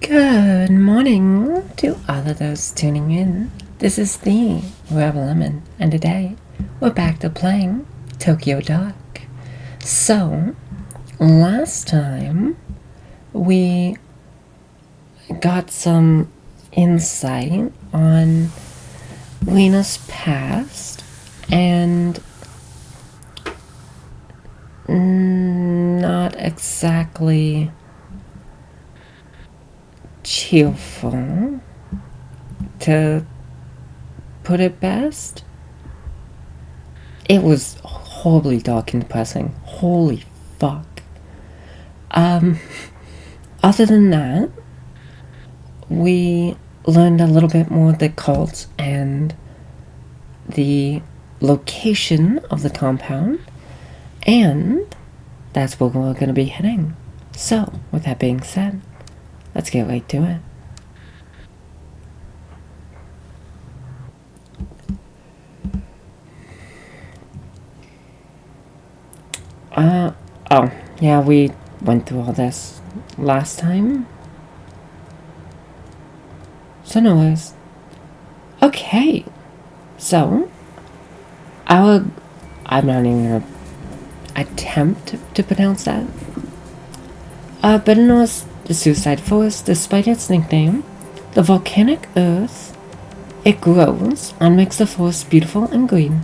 Good morning to all of those tuning in. This is the Pt.11, and today we're back to playing Tokyo Dark. So, last time we got some insight on Lena's past and not exactly cheerful, to put it best. It was horribly dark and depressing. Holy fuck. Other than that, we learned a little bit more of the cult and the location of the compound, and that's where we're going to be heading. So, with that being said, let's get right to it. Oh, yeah, we went through all this last time. So no worries. Okay, so, I'm not even gonna attempt to pronounce that. Better known as the Suicide Forest, despite its nickname, the volcanic earth it grows and makes the forest beautiful and green.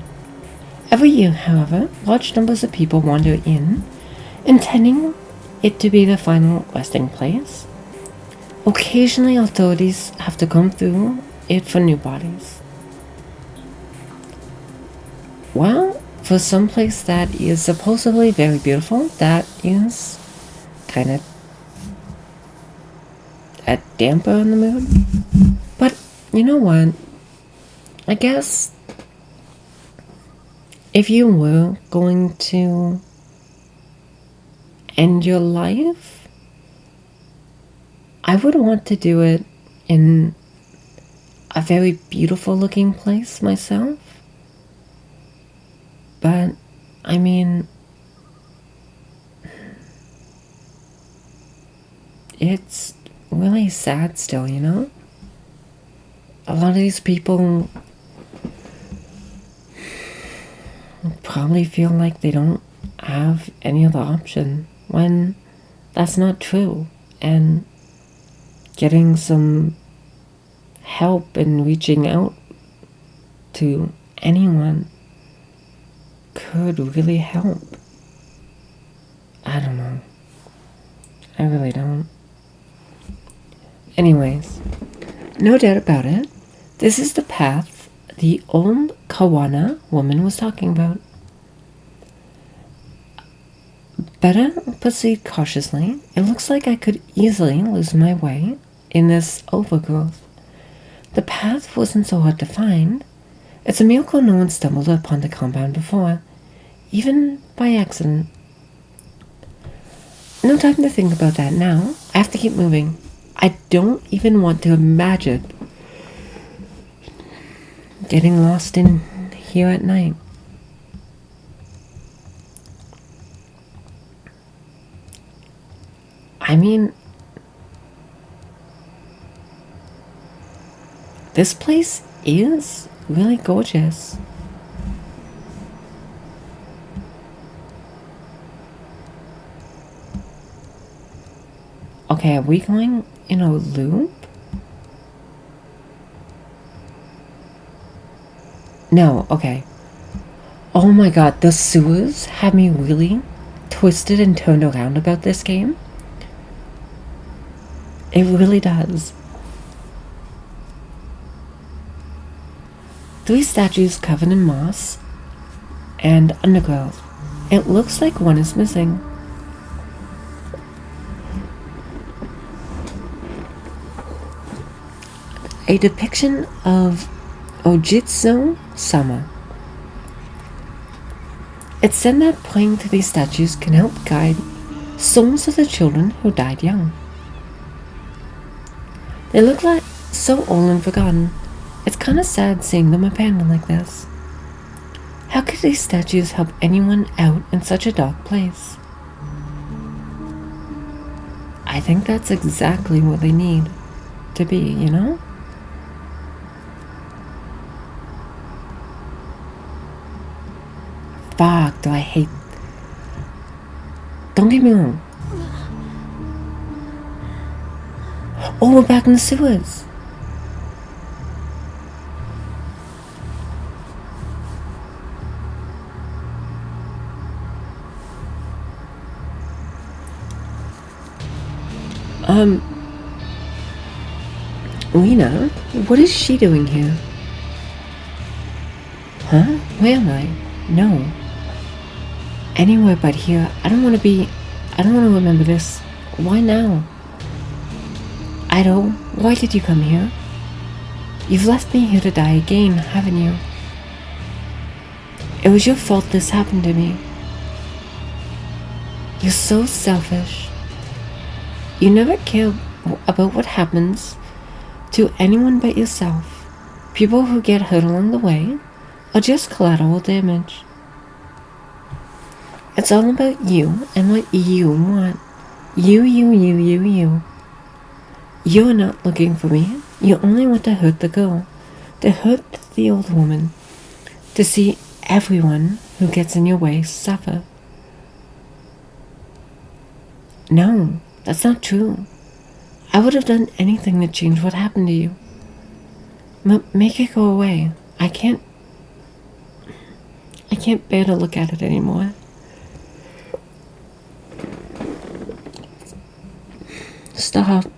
Every year, however, large numbers of people wander in, intending it to be the final resting place. Occasionally, authorities have to come through it for new bodies. Well, for some place that is supposedly very beautiful, that is kind of a damper on the mood. But you know what? I guess if you were going to end your life, I would want to do it in a very beautiful looking place myself. But, I mean, it's really sad still, you know? A lot of these people probably feel like they don't have any other option when that's not true, and getting some help and reaching out to anyone could really help. I don't know. I really don't. Anyways, no doubt about it, this is the path the old Kawana woman was talking about. Better proceed cautiously. It looks like I could easily lose my way in this overgrowth. The path wasn't so hard to find. It's a miracle no one stumbled upon the compound before, even by accident. No time to think about that now. I have to keep moving. I don't even want to imagine getting lost in here at night. I mean, this place is really gorgeous. Okay, are we going in a loop? No, okay. Oh my god, the sewers have me really twisted and turned around about this game. It really does. 3 statues covered in moss and undergrowth. It looks like one is missing. A depiction of Ojitsu Sama. It's said that praying to these statues can help guide souls of the children who died young. They look like so old and forgotten. It's kinda sad seeing them abandoned like this. How could these statues help anyone out in such a dark place? I think that's exactly what they need to be, you know? Fuck, do I hate... Don't get me wrong. Oh, we're back in the sewers. Lena, what is she doing here? Huh? Where am I? No. Anywhere but here. I don't want to remember this. Why now? Ido, why did you come here? You've left me here to die again, haven't you? It was your fault this happened to me. You're so selfish. You never care about what happens to anyone but yourself. People who get hurt along the way are just collateral damage. It's all about you and what you want. You. You're not looking for me. You only want to hurt the girl, to hurt the old woman, to see everyone who gets in your way suffer. No, that's not true. I would have done anything to change what happened to you. Make it go away. I can't bear to look at it anymore. Stop.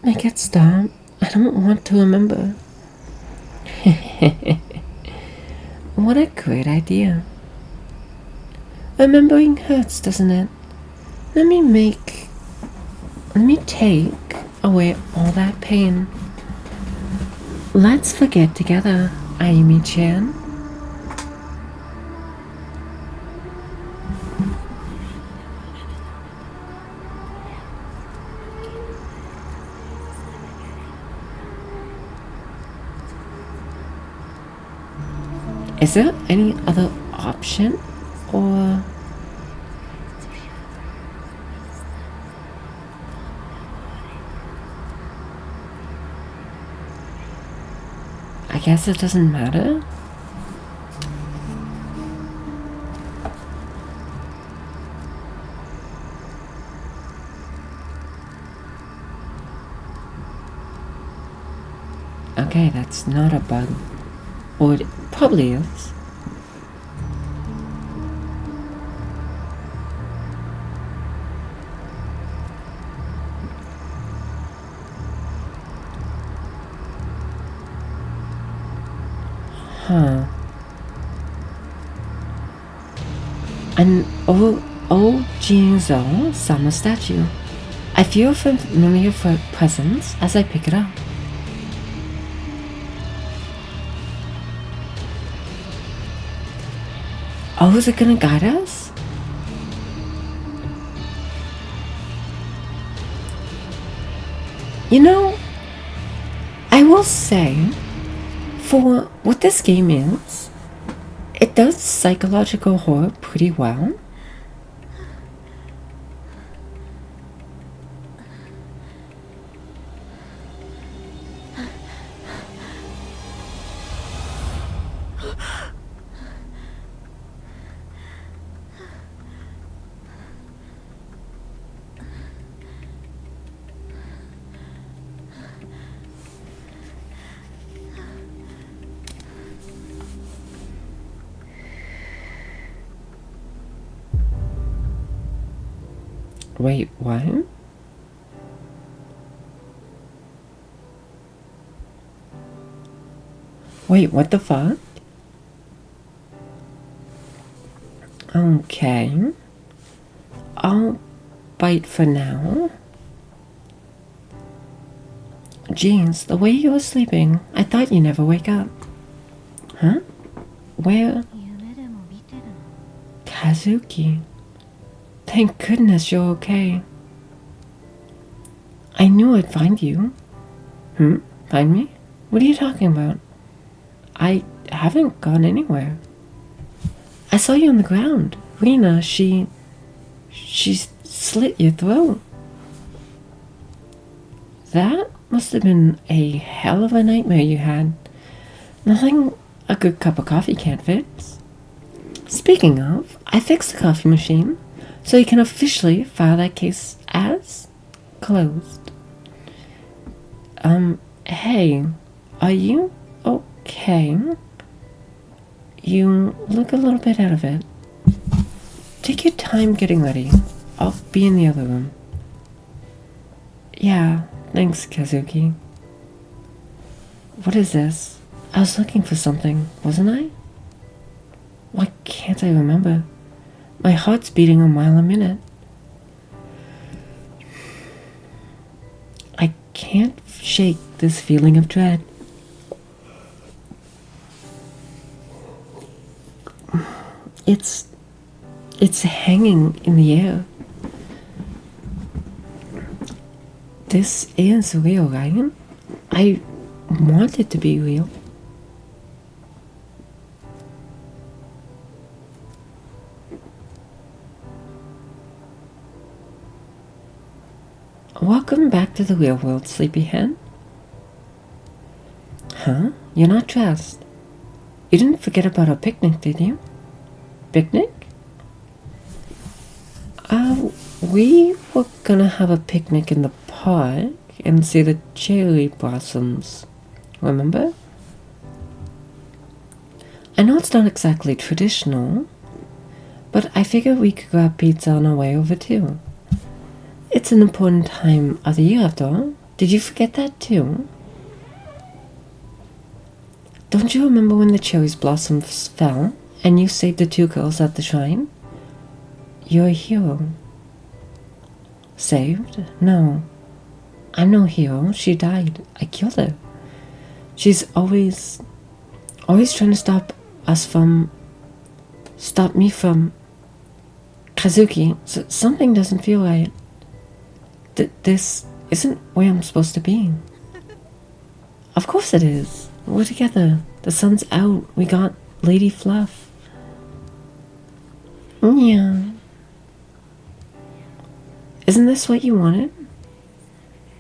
Make it stop. I don't want to remember. What a great idea. Remembering hurts, doesn't it? Let me take away all that pain. Let's forget together, Ayumi-chan. Is there any other option, or... I guess it doesn't matter? Okay, that's not a bug. Or it probably is. Huh. An old Jinzo Sama statue. I feel a familiar presence as I pick it up. Oh, is it gonna guide us? You know, I will say, for what this game is, it does psychological horror pretty well. Wait, what? Wait, what the fuck? Okay. I'll bite for now. Jeez, the way you were sleeping, I thought you never wake up. Huh? Where? Kazuki. Thank goodness you're okay. I knew I'd find you. Find me? What are you talking about? I haven't gone anywhere. I saw you on the ground. Rena, she slit your throat. that must have been a hell of a nightmare you had. Nothing a good cup of coffee can't fix. Speaking of, I fixed the coffee machine, so you can officially file that case as closed. Hey, are you okay? You look a little bit out of it. Take your time getting ready. I'll be in the other room. Yeah, thanks, Kazuki. What is this? I was looking for something, wasn't I? Why can't I remember? My heart's beating a mile a minute. I can't shake this feeling of dread. It's hanging in the air. This is real, right? I want it to be real. Welcome back to the real world, sleepyhead. Huh? You're not dressed. You didn't forget about our picnic, did you? Picnic? We were gonna have a picnic in the park and see the cherry blossoms. Remember? I know it's not exactly traditional, but I figured we could grab pizza on our way over too. It's an important time of the year after all. Did you forget that too? Don't you remember when the cherry blossoms fell and you saved the two girls at the shrine? You're a hero. Saved? No. I'm no hero. She died. I killed her. She's always trying to stop me from Kazuki. Something doesn't feel right. This isn't where I'm supposed to be. Of course it is. We're together. The sun's out. We got Lady Fluff. Yeah. Isn't this what you wanted?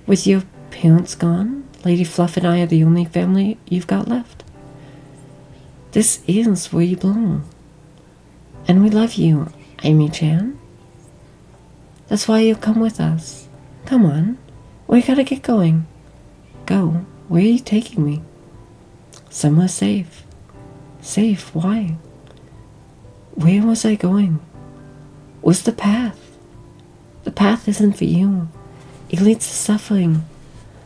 With your parents gone, Lady Fluff and I are the only family you've got left. This is where you belong. And we love you, Amy-chan. That's why you'll come with us. Come on. We gotta get going. Go. Where are you taking me? Somewhere safe. Safe? Why? Where was I going? What's the path? The path isn't for you. It leads to suffering.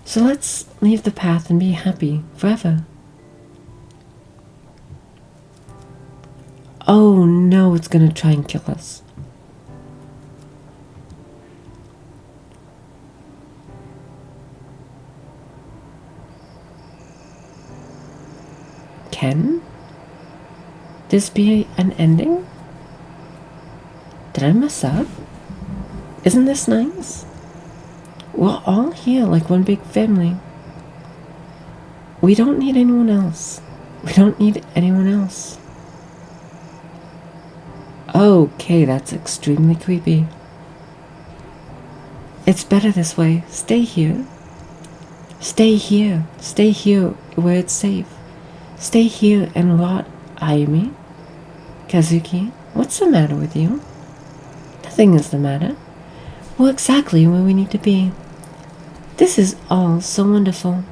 So let's leave the path and be happy forever. Oh no, it's gonna try and kill us. Can this be an ending? Did I mess up? Isn't this nice? We're all here like one big family. We don't need anyone else. We don't need anyone else. Okay, that's extremely creepy. It's better this way. Stay here. Stay here. Stay here where it's safe. Stay here and rot, Ayumi. Kazuki, what's the matter with you? Nothing is the matter. We're exactly where we need to be. This is all so wonderful.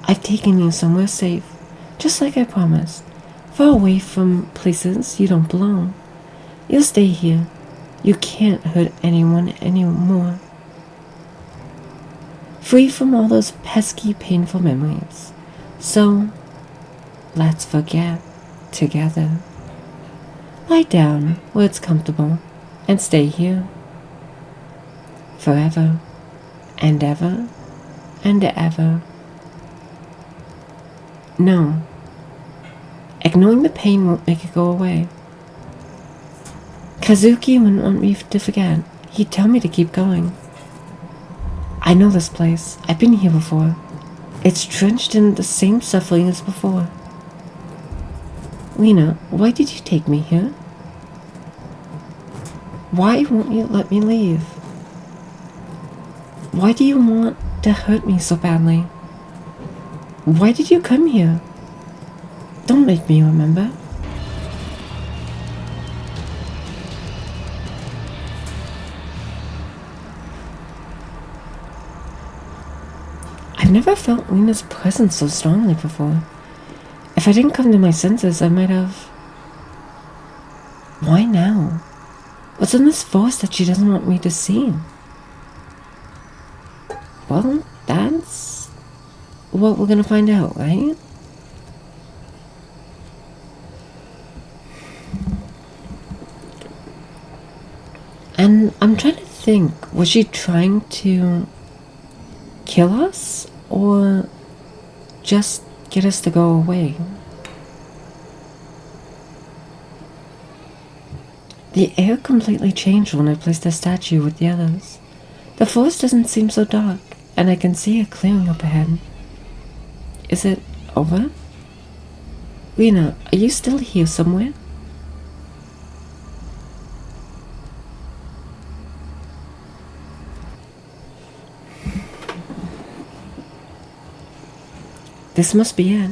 I've taken you somewhere safe, just like I promised. Far away from places you don't belong. You'll stay here. You can't hurt anyone anymore. Free from all those pesky, painful memories. So, let's forget together. Lie down where it's comfortable and stay here. Forever and ever and ever. No. Ignoring the pain won't make it go away. Kazuki wouldn't want me to forget. He'd tell me to keep going. I know this place. I've been here before. It's drenched in the same suffering as before. Lena, why did you take me here? Why won't you let me leave? Why do you want to hurt me so badly? Why did you come here? Don't make me remember. I've never felt Lena's presence so strongly before. If I didn't come to my senses, I might have... Why now? What's in this forest that she doesn't want me to see? Well, that's what we're gonna find out, right? And I'm trying to think, was she trying to kill us or just get us to go away? The air completely changed when I placed the statue with the others. The forest doesn't seem so dark, and I can see a clearing up ahead. Is it over? Lena, are you still here somewhere? This must be it.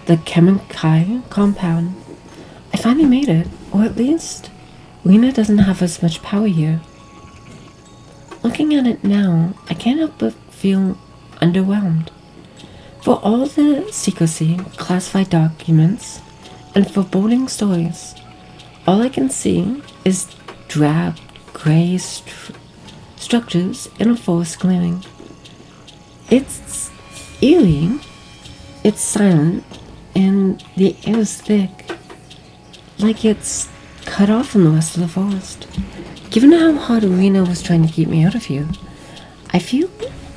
The Kemenkai compound. I finally made it, or at least Lena doesn't have as much power here. Looking at it now, I can't help but feel underwhelmed. For all the secrecy, classified documents, and foreboding stories, all I can see is drab, gray structures in a forest clearing. It's eerie, it's silent, and the air is thick, like it's cut off from the rest of the forest. Given how hard Rena was trying to keep me out of here, I feel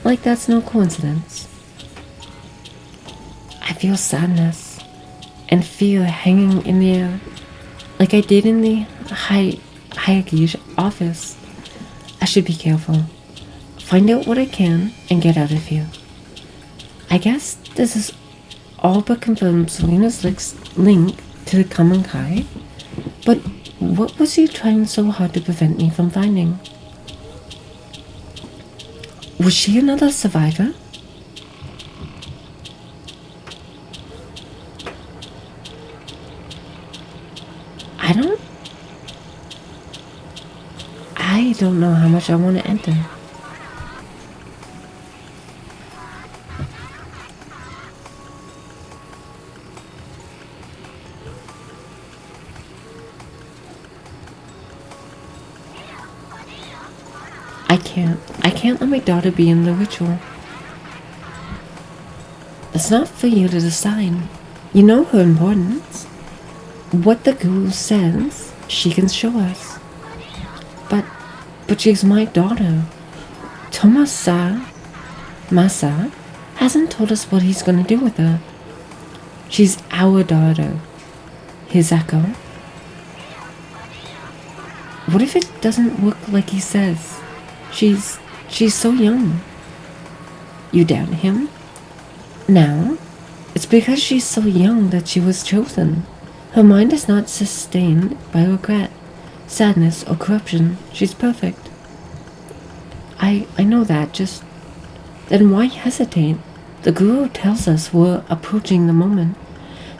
like that's no coincidence. I feel sadness and fear hanging in the air, like I did in the Hayagi's office. I should be careful, find out what I can, and get out of here. I guess this is all but confirms Lena's link to the Common Kai, but what was he trying so hard to prevent me from finding? Was she another survivor? I don't know how much I want to enter. I can't let my daughter be in the ritual. It's not for you to decide. You know her importance. What the guru says, she can show us. But she's my daughter. Masa hasn't told us what he's gonna do with her. She's our daughter. His echo. What if it doesn't work like he says? She's so young. You doubt him? Now, it's because she's so young that she was chosen. Her mind is not sustained by regret, sadness, or corruption. She's perfect. I know that, just... Then why hesitate? The Guru tells us we're approaching the moment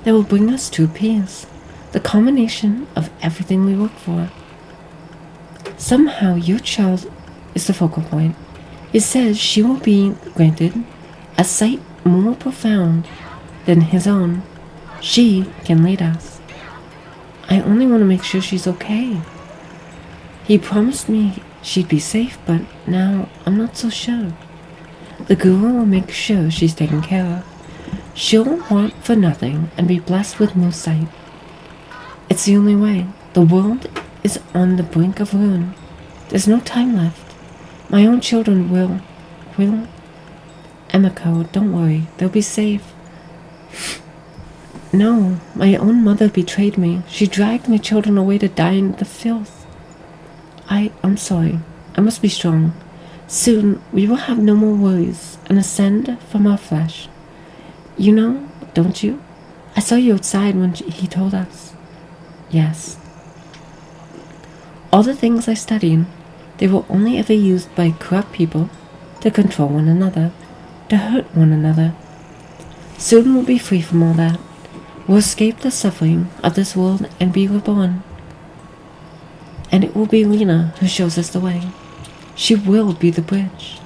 that will bring us to peace, the culmination of everything we work for. Somehow your child is the focal point. It says she will be granted a sight more profound than his own. She can lead us. I only want to make sure she's okay. He promised me she'd be safe, but now I'm not so sure. The Guru will make sure she's taken care of. She'll want for nothing and be blessed with new sight. It's the only way. The world is on the brink of ruin. There's no time left. My own children will... Emiko, don't worry. They'll be safe. No, my own mother betrayed me. She dragged my children away to die in the filth. I'm sorry. I must be strong. Soon we will have no more worries and ascend from our flesh. You know, don't you? I saw you outside when he told us. Yes. All the things I studied, they were only ever used by corrupt people to control one another, to hurt one another. Soon we'll be free from all that. We'll escape the suffering of this world and be reborn. And it will be Lena who shows us the way. She will be the bridge.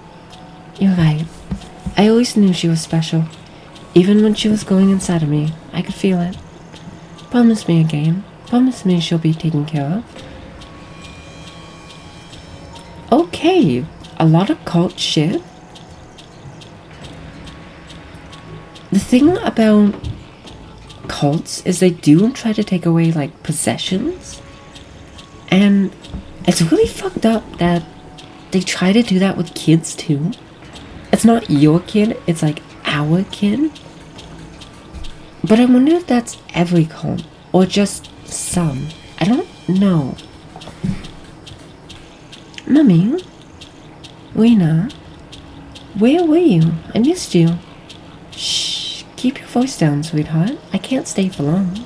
You're right. I always knew she was special. Even when she was going inside of me, I could feel it. Promise me again. Promise me she'll be taken care of. Okay, a lot of cult shit. The thing about cults is they do try to take away, like, possessions. And it's really fucked up that they try to do that with kids, too. It's not your kid, it's like our kid. But I wonder if that's every cult, or just some. I don't know. Mummy? Lena? Where were you? I missed you. Shh, keep your voice down, sweetheart. I can't stay for long.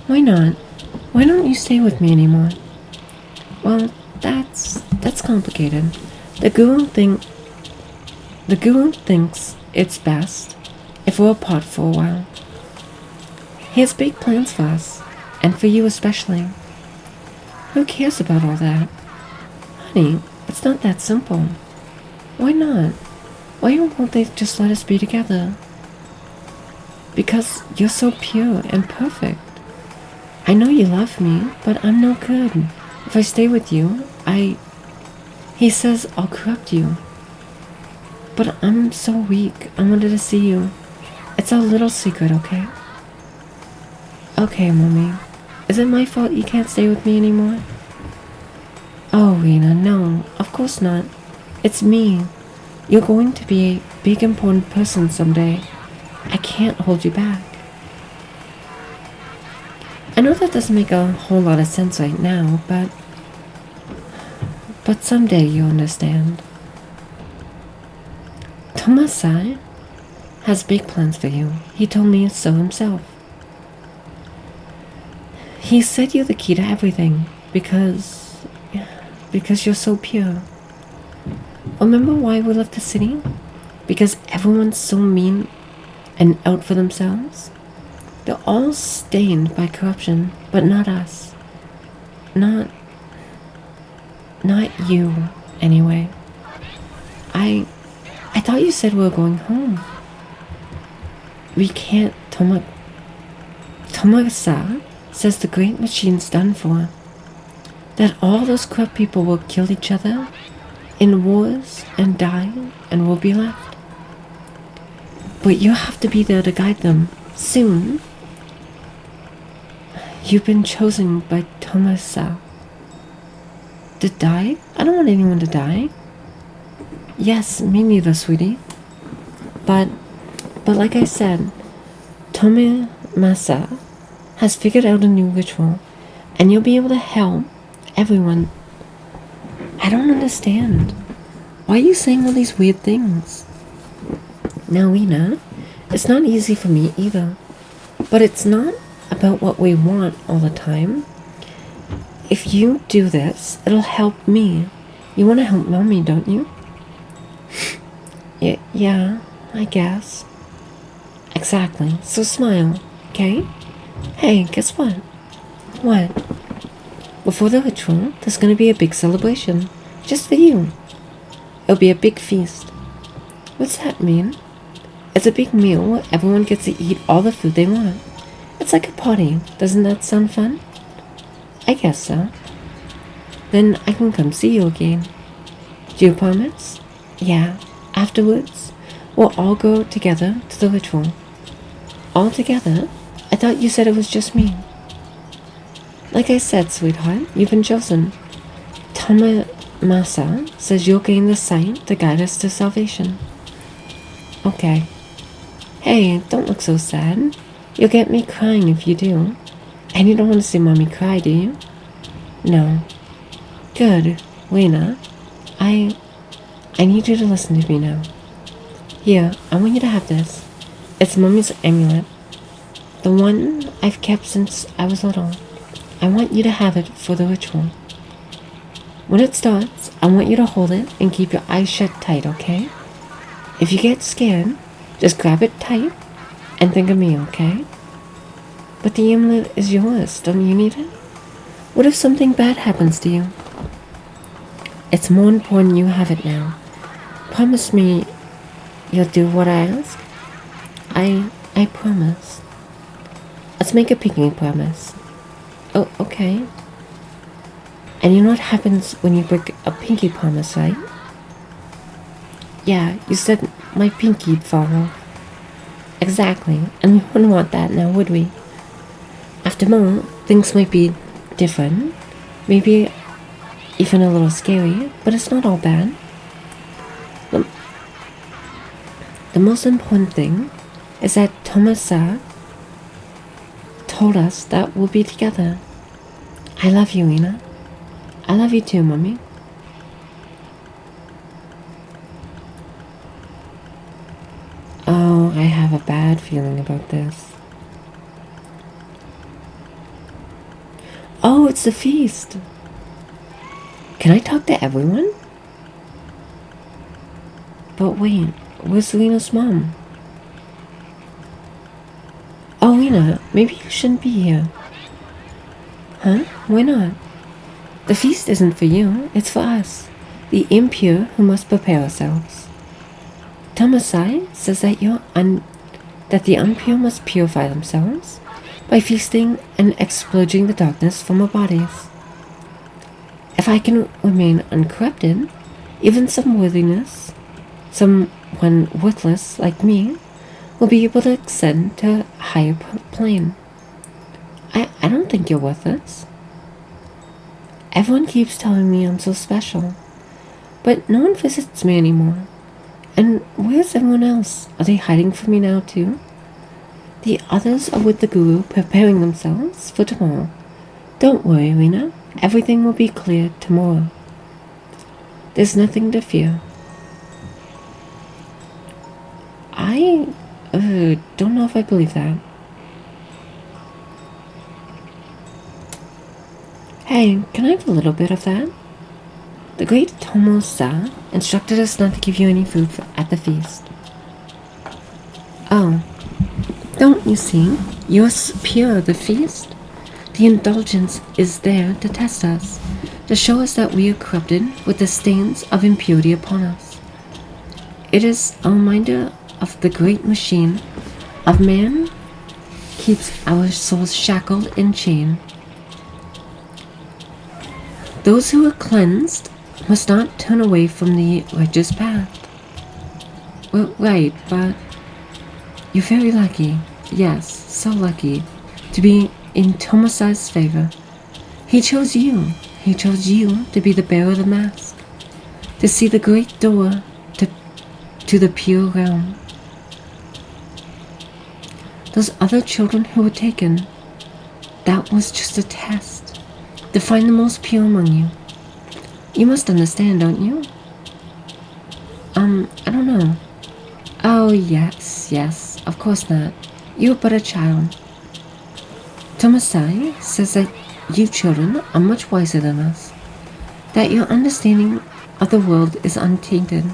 Why not? Why don't you stay with me anymore? Well, that's complicated. The guru thinks it's best if we're apart for a while. He has big plans for us, and for you especially. Who cares about all that? Honey, it's not that simple. Why not? Why won't they just let us be together? Because you're so pure and perfect. I know you love me, but I'm no good. If I stay with you, He says I'll corrupt you. But I'm so weak. I wanted to see you. It's our little secret, okay? Okay, Mommy. Is it my fault you can't stay with me anymore? Oh, Rena, no. Of course not. It's me. You're going to be a big important person someday. I can't hold you back. I know that doesn't make a whole lot of sense right now, but someday you'll understand. Tomasa has big plans for you. He told me so himself. He said you're the key to everything because you're so pure. Remember why we left the city? Because everyone's so mean and out for themselves? They're all stained by corruption, but not us. Not you, anyway. I thought you said we were going home. We can't. Tomasa says the great machine's done for. That all those corrupt people will kill each other in wars and die and will be left. But you have to be there to guide them soon. You've been chosen by Tomasa. To die? I don't want anyone to die. Yes, me neither, sweetie. But like I said, Tomasa has figured out a new ritual, and you'll be able to help everyone. I don't understand. Why are you saying all these weird things? Now, Lena, it's not easy for me either. But it's not about what we want all the time. If you do this, it'll help me. You want to help Mommy, don't you? Yeah, I guess. Exactly. So smile, okay? Hey, guess what? What? Before the ritual, there's going to be a big celebration. Just for you. It'll be a big feast. What's that mean? It's a big meal where everyone gets to eat all the food they want. It's like a party. Doesn't that sound fun? I guess so. Then I can come see you again. Do you promise? Yeah. Afterwards, we'll all go together to the ritual. All together? I thought you said it was just me. Like I said, sweetheart, you've been chosen. Tomasa says you'll gain the sight to guide us to salvation. Okay. Hey, don't look so sad. You'll get me crying if you do. And you don't want to see Mommy cry, do you? No. Good. Lena, I need you to listen to me now. Here, I want you to have this. It's Mommy's amulet. The one I've kept since I was little. I want you to have it for the ritual. When it starts, I want you to hold it and keep your eyes shut tight, okay? If you get scared, just grab it tight and think of me, okay? But the amulet is yours. Don't you need it? What if something bad happens to you? It's more important you have it now. Promise me you'll do what I ask. I promise. Let's make a pinky promise. Oh, okay. And you know what happens when you break a pinky promise, right? Yeah, you said my pinky'd fall off. Exactly, and we wouldn't want that now, would we? After all, things might be different. Maybe even a little scary, but it's not all bad. The most important thing is that Tomasa told us that we'll be together. I love you, Ina. I love you too, Mommy. Oh, I have a bad feeling about this. Oh, it's the feast. Can I talk to everyone? But wait, where's Lena's mom? Oh, Lena, maybe you shouldn't be here. Huh? Why not? The feast isn't for you, it's for us, the impure who must prepare ourselves. Tamasai says that that the impure must purify themselves by feasting and expurging the darkness from our bodies. If I can remain uncorrupted, even someone worthless like me, will be able to ascend to a higher plane. I don't think you're worthless. Everyone keeps telling me I'm so special, but no one visits me anymore. And where's everyone else? Are they hiding from me now too? The others are with the guru, preparing themselves for tomorrow. Don't worry, Rena. Everything will be clear tomorrow. There's nothing to fear. I don't know if I believe that. Hey, can I have a little bit of that? The great Tomo-sa instructed us not to give you any food at the feast. Oh, don't you see? You're pure, the feast. The indulgence is there to test us, to show us that we are corrupted with the stains of impurity upon us. It is a reminder of the great machine of man keeps our souls shackled and chained. Those who are cleansed must not turn away from the righteous path. Well, right, but you're very lucky, yes, so lucky, to be in Tomasa's favor. He chose you to be the bearer of the mask, to see the great door to the pure realm. Those other children who were taken, that was just a test, to find the most pure among you. You must understand, don't you? I don't know. Oh, yes, of course not. You're but a child. Tomasai says that you children are much wiser than us, that your understanding of the world is untainted.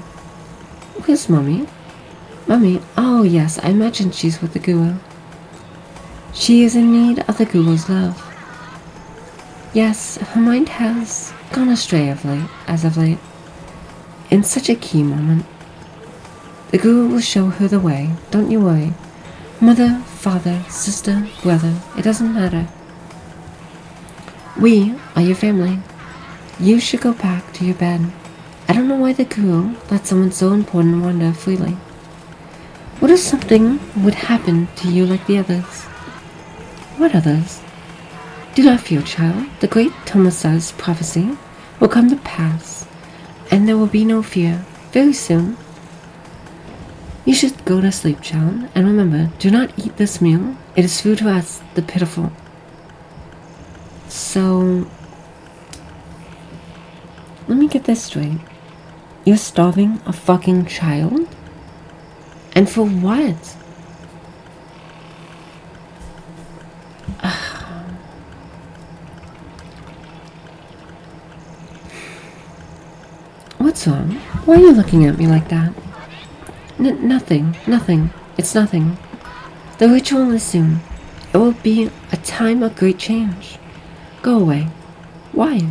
Where's Mommy? Mommy, oh yes, I imagine she's with the guru. She is in need of the guru's love. Yes, her mind has gone astray as of late. In such a key moment. The guru will show her the way, don't you worry. Mother, father, sister, brother, it doesn't matter. We are your family. You should go back to your bed. I don't know why the guru let someone so important wander freely. What if something would happen to you like the others? What others? Do not fear, child. The great Tomasa's prophecy will come to pass, and there will be no fear very soon. You should go to sleep, child, and remember, do not eat this meal. It is food to us, the pitiful. So, let me get this straight. You're starving a fucking child? And for what? What's wrong? Why are you looking at me like that? Nothing. It's nothing. The ritual is soon. It will be a time of great change. Go away. Why?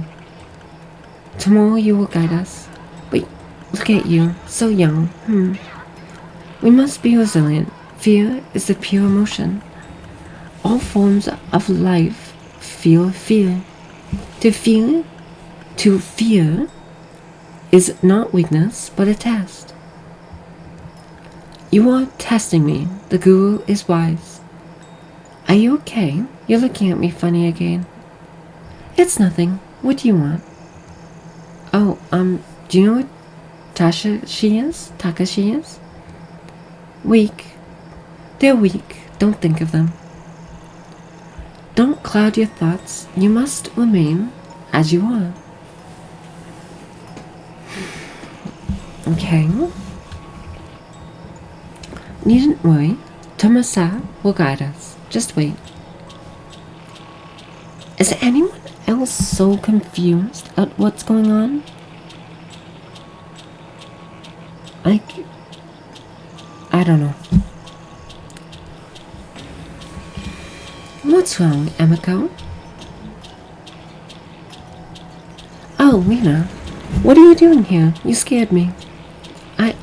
Tomorrow you will guide us. But look at you, so young. We must be resilient. Fear is the pure emotion. All forms of life feel fear. To fear is not weakness, but a test. You are testing me. The guru is wise. Are you okay? You're looking at me funny again. It's nothing. What do you want? Oh, do you know what Takashi is? Weak. They're weak. Don't think of them. Don't cloud your thoughts. You must remain as you are. Okay. Needn't worry. Tomasa will guide us. Just wait. Is anyone else so confused at what's going on? I don't know. What's wrong, Emiko? Oh, Lena. What are you doing here? You scared me.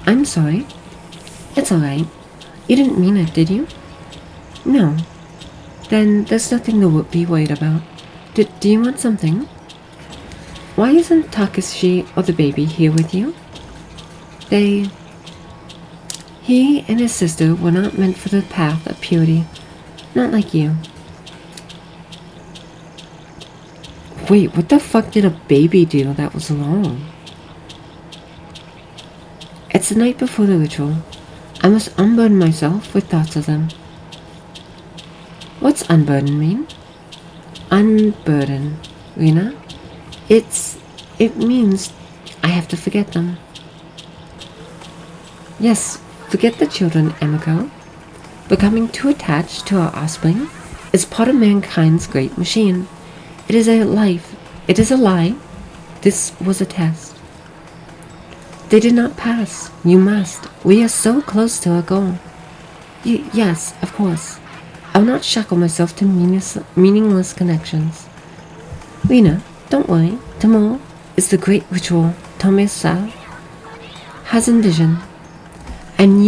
I'm sorry. It's alright. You didn't mean it, did you? No. Then there's nothing to be worried about. Do you want something? Why isn't Takashi or the baby here with you? He and his sister were not meant for the path of purity. Not like you. Wait, what the fuck did a baby do that was wrong? It's the night before the ritual. I must unburden myself with thoughts of them. What's unburden mean? Unburden, Rina. It means I have to forget them. Yes, forget the children, Emiko. Becoming too attached to our offspring is part of mankind's great machine. It is a lie. This was a test. They did not pass. You must. We are so close to our goal. Yes, of course. I will not shackle myself to meaningless connections. Rina, don't worry. Tomorrow is the great ritual Tomasa has envisioned. And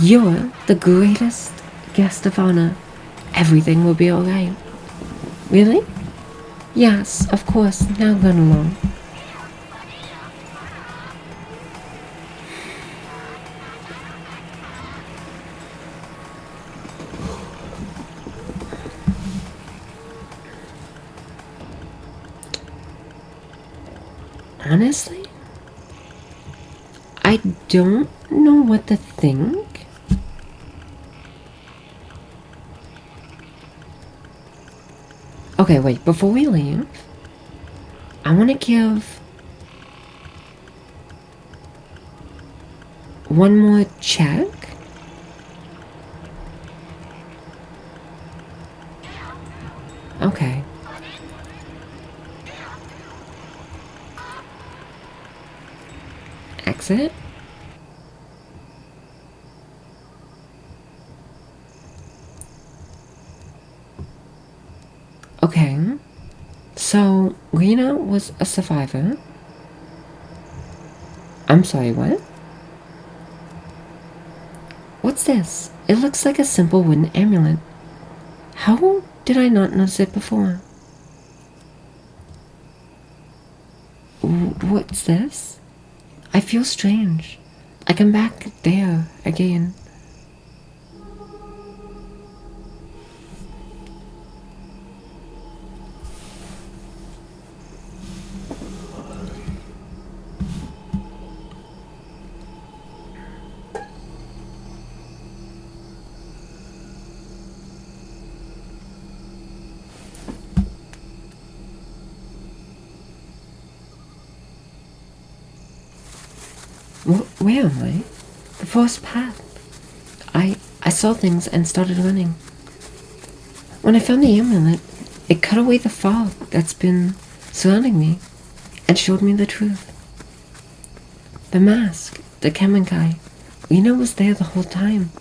you're the greatest guest of honor. Everything will be alright. Really? Yes, of course. Now run along. Honestly, I don't know what to think. Okay, wait, before we leave, I want to give one more check. Okay. Exit. Okay, so Rina was a survivor. I'm sorry, what? What's this? It looks like a simple wooden amulet. How did I not notice it before? What's this? I feel strange. Like I'm back there again. Where am I? The forest path. I saw things and started running. When I found the amulet, it cut away the fog that's been surrounding me and showed me the truth. The mask, the Kemen guy, Lena was there the whole time.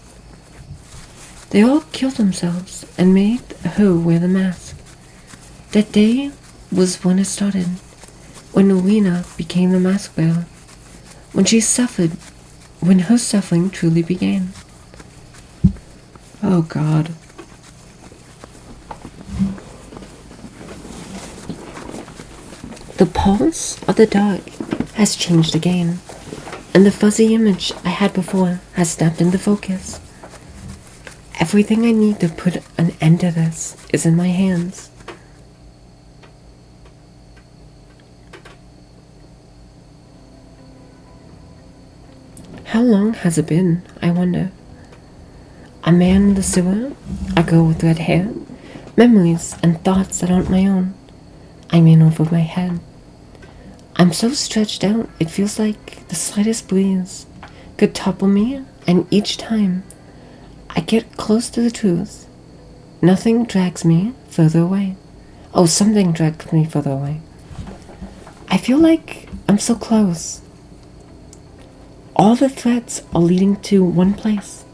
They all killed themselves and made her wear the mask. That day was when it started, when Lena became the mask wearer, when she suffered, when her suffering truly began. Oh God. The pulse of the dark has changed again, and the fuzzy image I had before has snapped into focus. Everything I need to put an end to this is in my hands. How long has it been, I wonder? A man in the sewer, a girl with red hair, memories and thoughts that aren't my own. I'm in over my head. I'm so stretched out, it feels like the slightest breeze could topple me, and each time I get close to the truth, nothing drags me further away. Oh, something drags me further away. I feel like I'm so close. All the threads are leading to one place,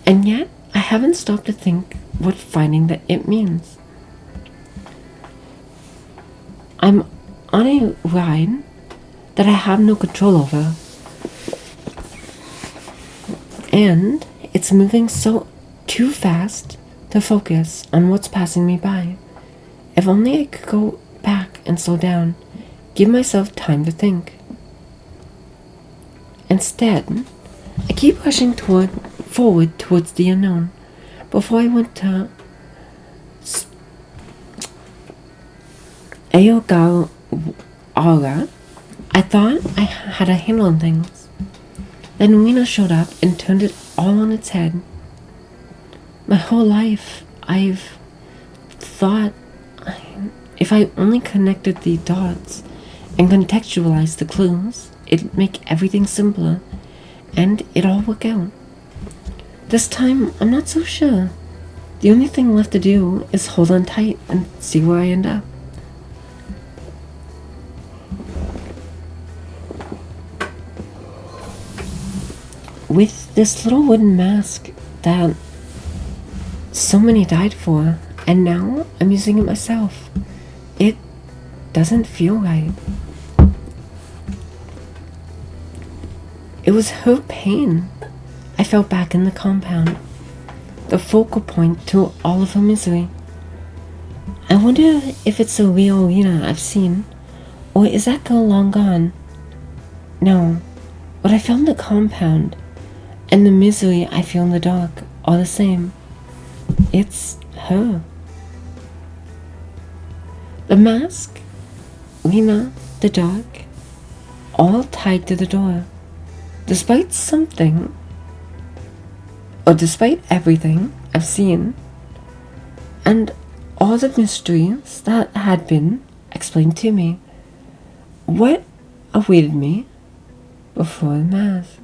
and yet I haven't stopped to think what finding that it means. I'm on a ride that I have no control over, and it's moving so too fast to focus on what's passing me by. If only I could go back and slow down, give myself time to think. Instead, I keep rushing forward towards the unknown. Before I went to Aogara, I thought I had a handle on things. Then Lena showed up and turned it all on its head. My whole life, I've thought if I only connected the dots and contextualized the clues, it'd make everything simpler, and it'd all work out. This time, I'm not so sure. The only thing left to do is hold on tight and see where I end up. With this little wooden mask that so many died for, and now I'm using it myself. It doesn't feel right. It was her pain I felt back in the compound, the focal point to all of her misery. I wonder if it's the real Lena I've seen, or is that girl long gone? No, what I felt in the compound and the misery I feel in the dark are the same. It's her. The mask, Lena, the dark, all tied to the door. Despite something, or despite everything I've seen, and all the mysteries that had been explained to me, what awaited me before the mask?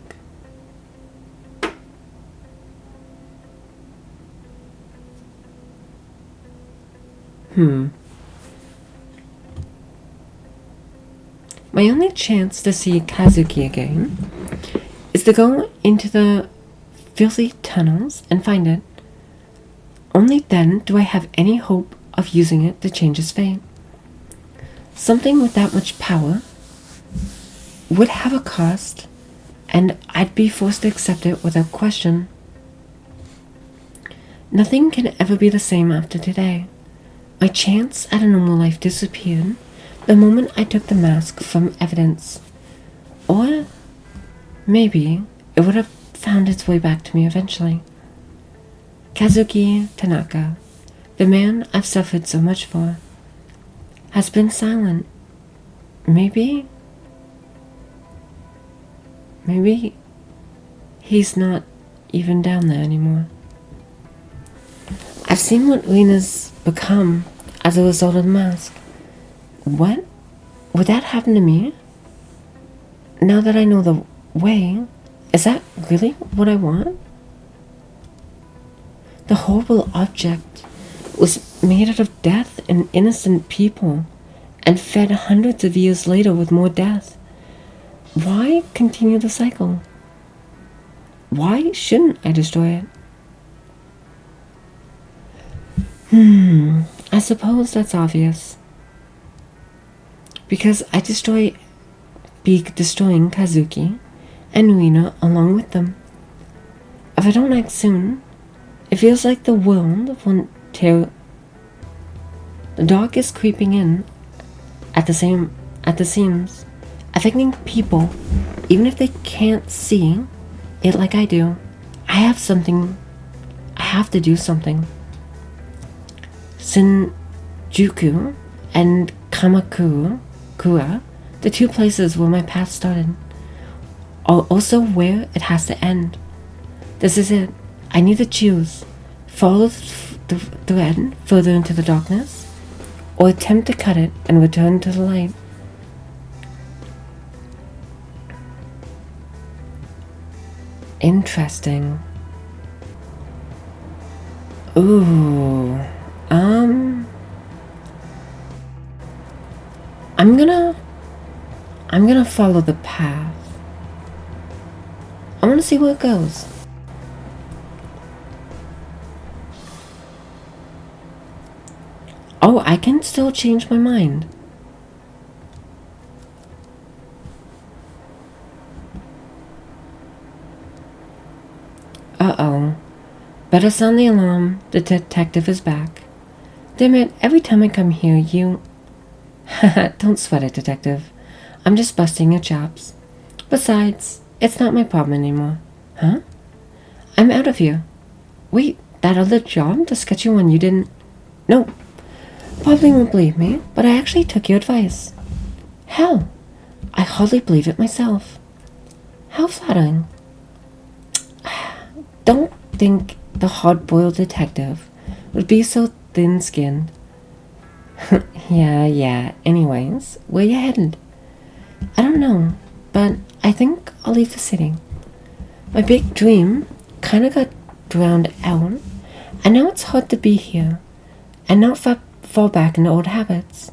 My only chance to see Kazuki again is to go into the filthy tunnels and find it. Only then do I have any hope of using it to change his fate. Something with that much power would have a cost, and I'd be forced to accept it without question. Nothing can ever be the same after today. My chance at a normal life disappeared the moment I took the mask from evidence. Or maybe it would have found its way back to me eventually. Kazuki Tanaka, the man I've suffered so much for, has been silent. Maybe he's not even down there anymore. I've seen what Lena's become as a result of the mask. What? Would that happen to me? Now that I know the way, is that really what I want? The horrible object was made out of death and innocent people, and fed hundreds of years later with more death. Why continue the cycle? Why shouldn't I destroy it? I suppose that's obvious. Because I be destroying Kazuki and Uina along with them. If I don't act soon, it feels like the world will tear. The dark is creeping in at the seams, affecting people, even if they can't see it like I do. I have to do something. Shinjuku and Kamakura, the two places where my path started, are also where it has to end. This is it. I need to choose. Follow the thread further into the darkness, or attempt to cut it and return to the light. Interesting. Ooh. I'm gonna follow the path. I wanna see where it goes. Oh, I can still change my mind. Uh-oh. Better sound the alarm. The detective is back. Damn it, every time I come here, you... Haha, don't sweat it, detective. I'm just busting your chops. Besides, it's not my problem anymore. Huh? I'm out of here. Wait, that other job? The sketchy one you didn't... No. Probably won't believe me, but I actually took your advice. Hell, I hardly believe it myself. How flattering. Don't think the hard-boiled detective would be so thin-skinned. Yeah. Anyways, where you headed? I don't know, but I think I'll leave the city. My big dream kinda got drowned out, and now it's hard to be here and not fall back into old habits.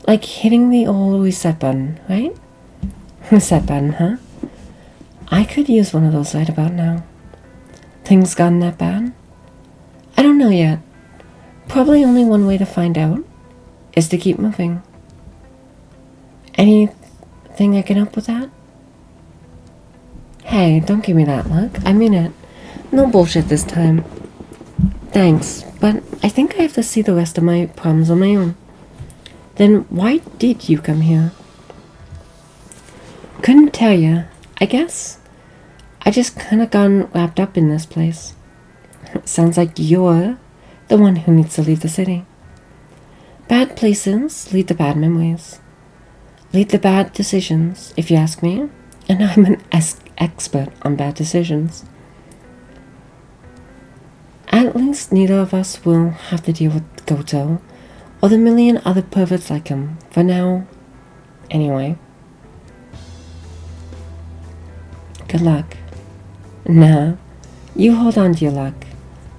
Like hitting the old reset button, right? Reset button, huh? I could use one of those right about now. Things gotten that bad? I don't know yet. Probably only one way to find out is to keep moving. Anything I can help with that? Hey, don't give me that look. I mean it. No bullshit this time. Thanks, but I think I have to see the rest of my problems on my own. Then why did you come here? Couldn't tell ya. I guess I just kinda gotten wrapped up in this place. Sounds like you're the one who needs to leave the city. Bad places lead to bad memories. Lead to bad decisions, if you ask me. And I'm an expert on bad decisions. At least neither of us will have to deal with Goto or the million other perverts like him, for now. Anyway. Good luck. Nah, you hold on to your luck.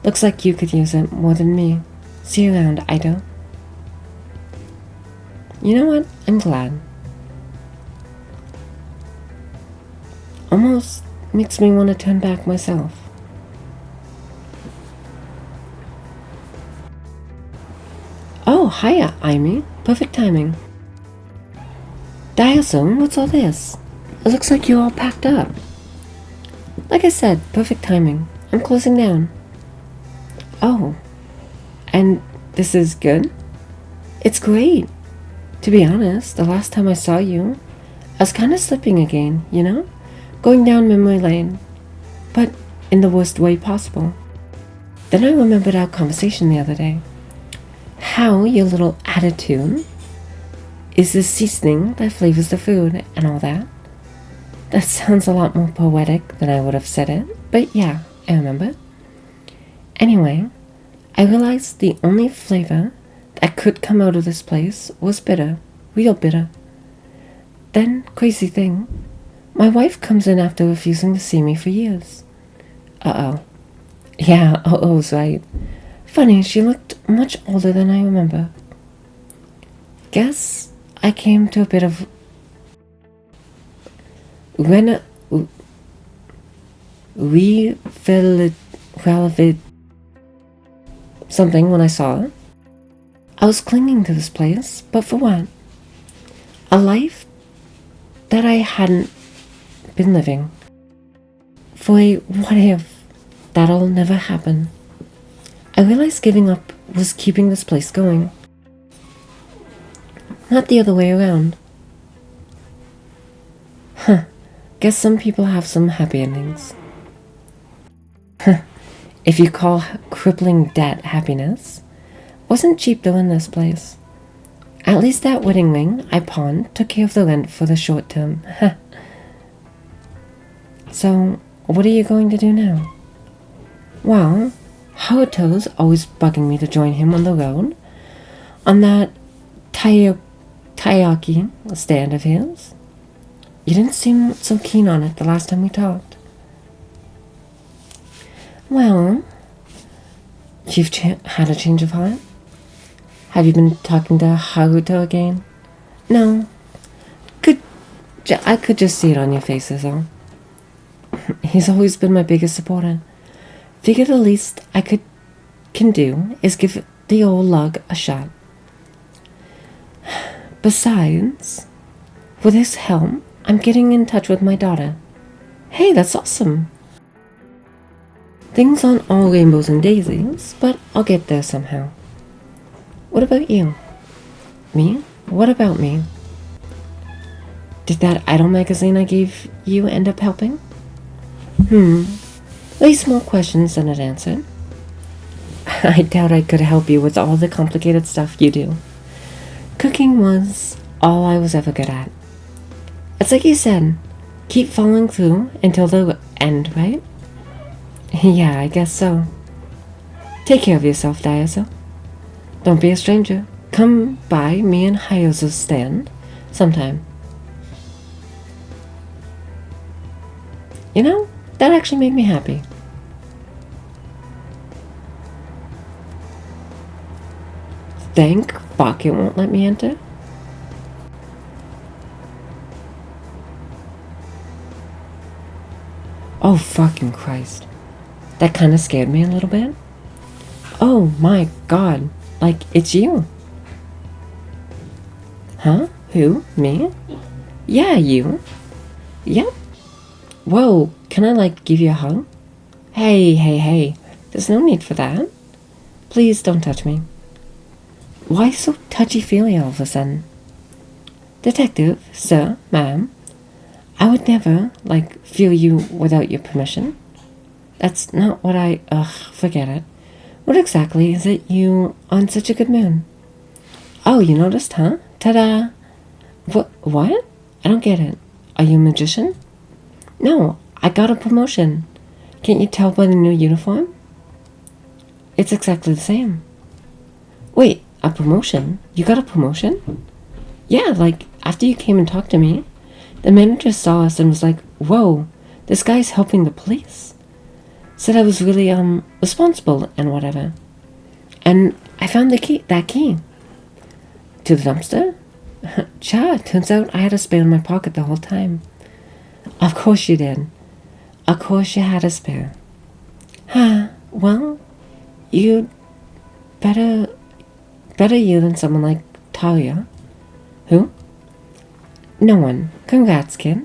Looks like you could use it more than me. See you around, Ido. You know what? I'm glad. Almost makes me want to turn back myself. Oh, hiya, Aimi. Perfect timing. Diasone, what's all this? It looks like you're all packed up. Like I said, perfect timing. I'm closing down. Oh, and this is good? It's great. To be honest, the last time I saw you, I was kind of slipping again, you know? Going down memory lane. But in the worst way possible. Then I remembered our conversation the other day. How your little attitude is the seasoning that flavors the food and all that. That sounds a lot more poetic than I would have said it, but yeah, I remember. Anyway, I realized the only flavor that could come out of this place was bitter, real bitter. Then, crazy thing, my wife comes in after refusing to see me for years. Uh-oh. Yeah, uh-oh's right. Funny, she looked much older than I remember. Guess I came to a bit of When we felt it something when I saw it. I was clinging to this place, but for what? A life that I hadn't been living. For a what if that'll never happen. I realized giving up was keeping this place going. Not the other way around. Guess some people have some happy endings. If you call crippling debt happiness. Wasn't cheap though in this place. At least that wedding ring I pawned took care of the rent for the short term. So, what are you going to do now? Well, Haruto's always bugging me to join him on the road. On that taiyaki stand of his. You didn't seem so keen on it the last time we talked. Well, you've had a change of heart? Have you been talking to Haruto again? No. I could just see it on your faces, though. He's always been my biggest supporter. Figure the least I can do is give the old lug a shot. Besides, with his help, I'm getting in touch with my daughter. Hey, that's awesome. Things aren't all rainbows and daisies, but I'll get there somehow. What about you? Me? What about me? Did that idol magazine I gave you end up helping? Least more questions than it answered. I doubt I could help you with all the complicated stuff you do. Cooking was all I was ever good at. It's like you said, keep following through until the end, right? Yeah, I guess so. Take care of yourself, Diazo. Don't be a stranger. Come by me and Hayazo's stand sometime. You know, that actually made me happy. Thank fuck it won't let me enter. Oh fucking Christ. That kinda scared me a little bit. Oh my god. Like, it's you. Huh? Who? Me? Yeah, you. Yep. Whoa, can I, like, give you a hug? Hey. There's no need for that. Please don't touch me. Why so touchy-feely all of a sudden? Detective, sir, ma'am, I would never, like, feel you without your permission. That's not what forget it. What exactly is it you on such a good mood? Oh, you noticed, huh? Ta-da! What? I don't get it. Are you a magician? No, I got a promotion. Can't you tell by the new uniform? It's exactly the same. Wait, a promotion? You got a promotion? Yeah, like, after you came and talked to me, the manager saw us and was like, whoa, this guy's helping the police. Said I was really, responsible and whatever. And I found that key. To the dumpster? Turns out I had a spare in my pocket the whole time. Of course you did. Of course you had a spare. Well, you better you than someone like Talia. Who? No one. Congrats, kid.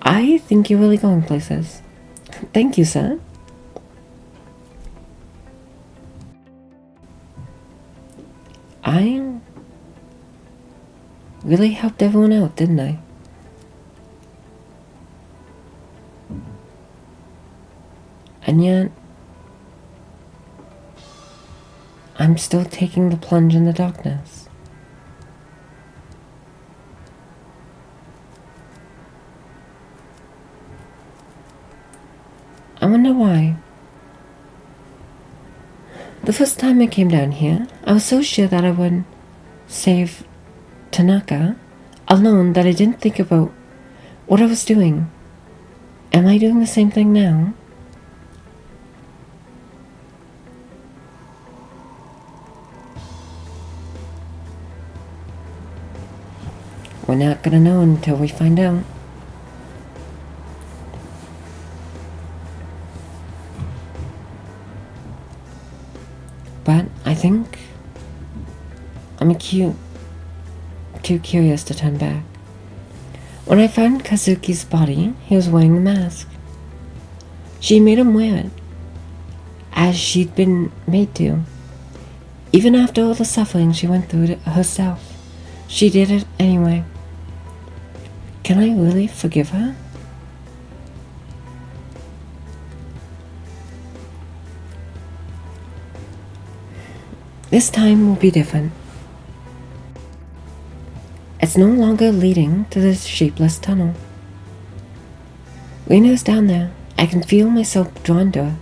I think you're really going places. Thank you, sir. I really helped everyone out, didn't I? And yet, I'm still taking the plunge in the darkness. I wonder why. The first time I came down here, I was so sure that I would save Tanaka alone that I didn't think about what I was doing. Am I doing the same thing now? We're not gonna know until we find out. but I think I'm too curious to turn back. When I found Kazuki's body, he was wearing the mask. She made him wear it, as she'd been made to. Even after all the suffering she went through herself, she did it anyway. Can I really forgive her? This time will be different. It's no longer leading to this shapeless tunnel. Rena's down there. I can feel myself drawn to her.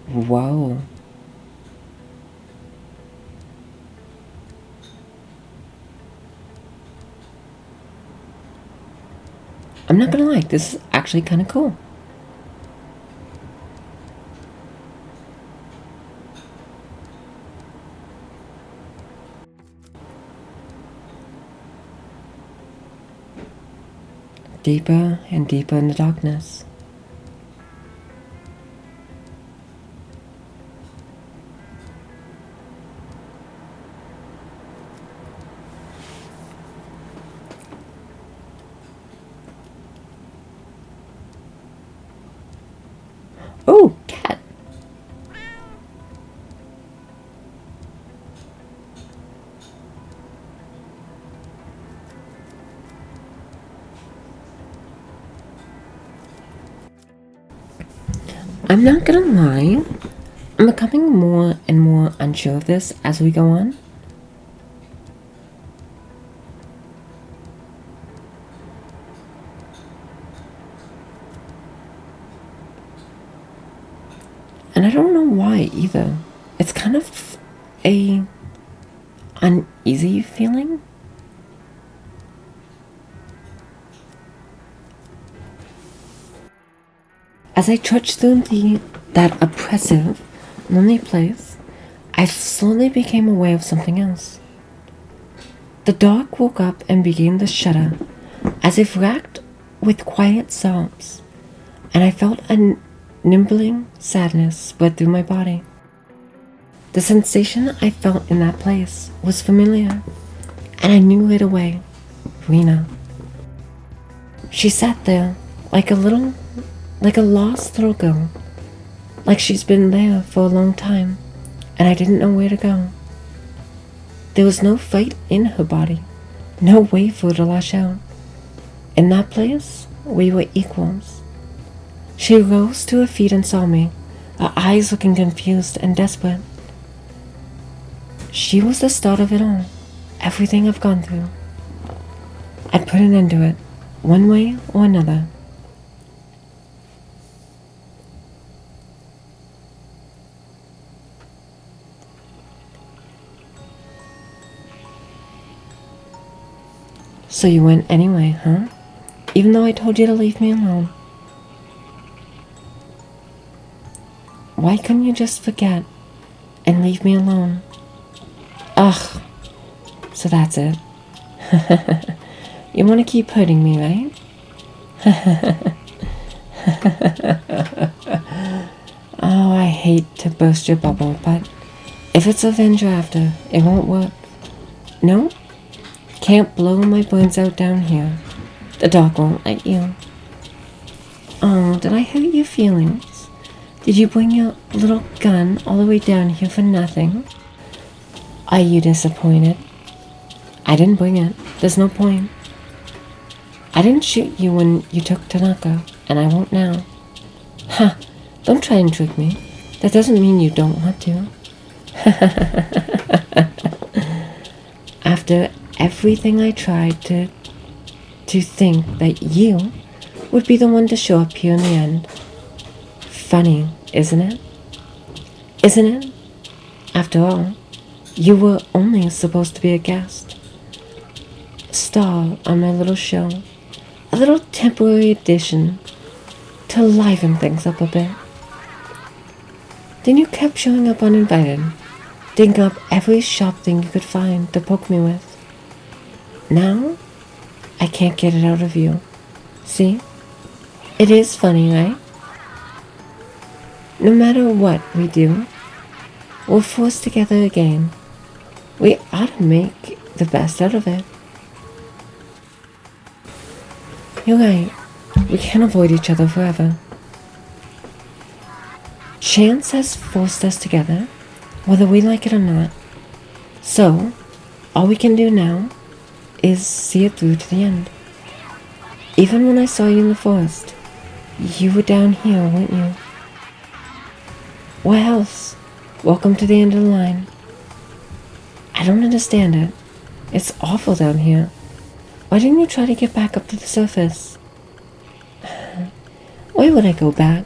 Whoa. I'm not gonna lie, this is actually kind of cool. Deeper and deeper in the darkness. Oh, cat. I'm not gonna lie, I'm becoming more and more unsure of this as we go on. And I don't know why either. It's kind of a uneasy feeling. As I trudged through that oppressive, lonely place, I slowly became aware of something else. The dark woke up and began to shudder, as if racked with quiet sobs, and I felt a nimbling sadness spread through my body. The sensation I felt in that place was familiar, and I knew right away, Rena. She sat there like a lost little girl, like she's been there for a long time, and I didn't know where to go. There was no fight in her body, no way for her to lash out. In that place, we were equals. She rose to her feet and saw me, her eyes looking confused and desperate. She was the start of it all, everything I've gone through. I put an end to it, one way or another. So you went anyway, huh? Even though I told you to leave me alone. Why couldn't you just forget and leave me alone? Ugh. So that's it. You want to keep hurting me, right? Oh, I hate to burst your bubble, but if it's Avenger after, it won't work. No? Can't blow my brains out down here. The dark won't let you. Oh, did I hurt your feelings? Did you bring your little gun all the way down here for nothing? Are you disappointed? I didn't bring it. There's no point. I didn't shoot you when you took Tanaka, and I won't now. Ha! Don't try and trick me. That doesn't mean you don't want to. After everything I tried to think that you would be the one to show up here in the end. Funny, isn't it? Isn't it? After all, You were only supposed to be a guest, a star on my little show, a little temporary addition to liven things up a bit. Then you kept showing up uninvited, digging up every sharp thing you could find to poke me with. Now, I can't get it out of you. See? It is funny, right? No matter what we do, we're forced together again. We ought to make the best out of it. You're right. We can't avoid each other forever. Chance has forced us together, whether we like it or not. So, all we can do now is see it through to the end. Even when I saw you in the forest, you were down here, weren't you? Where else? Welcome to the end of the line. I don't understand it. It's awful down here. Why didn't you try to get back up to the surface? Why would I go back?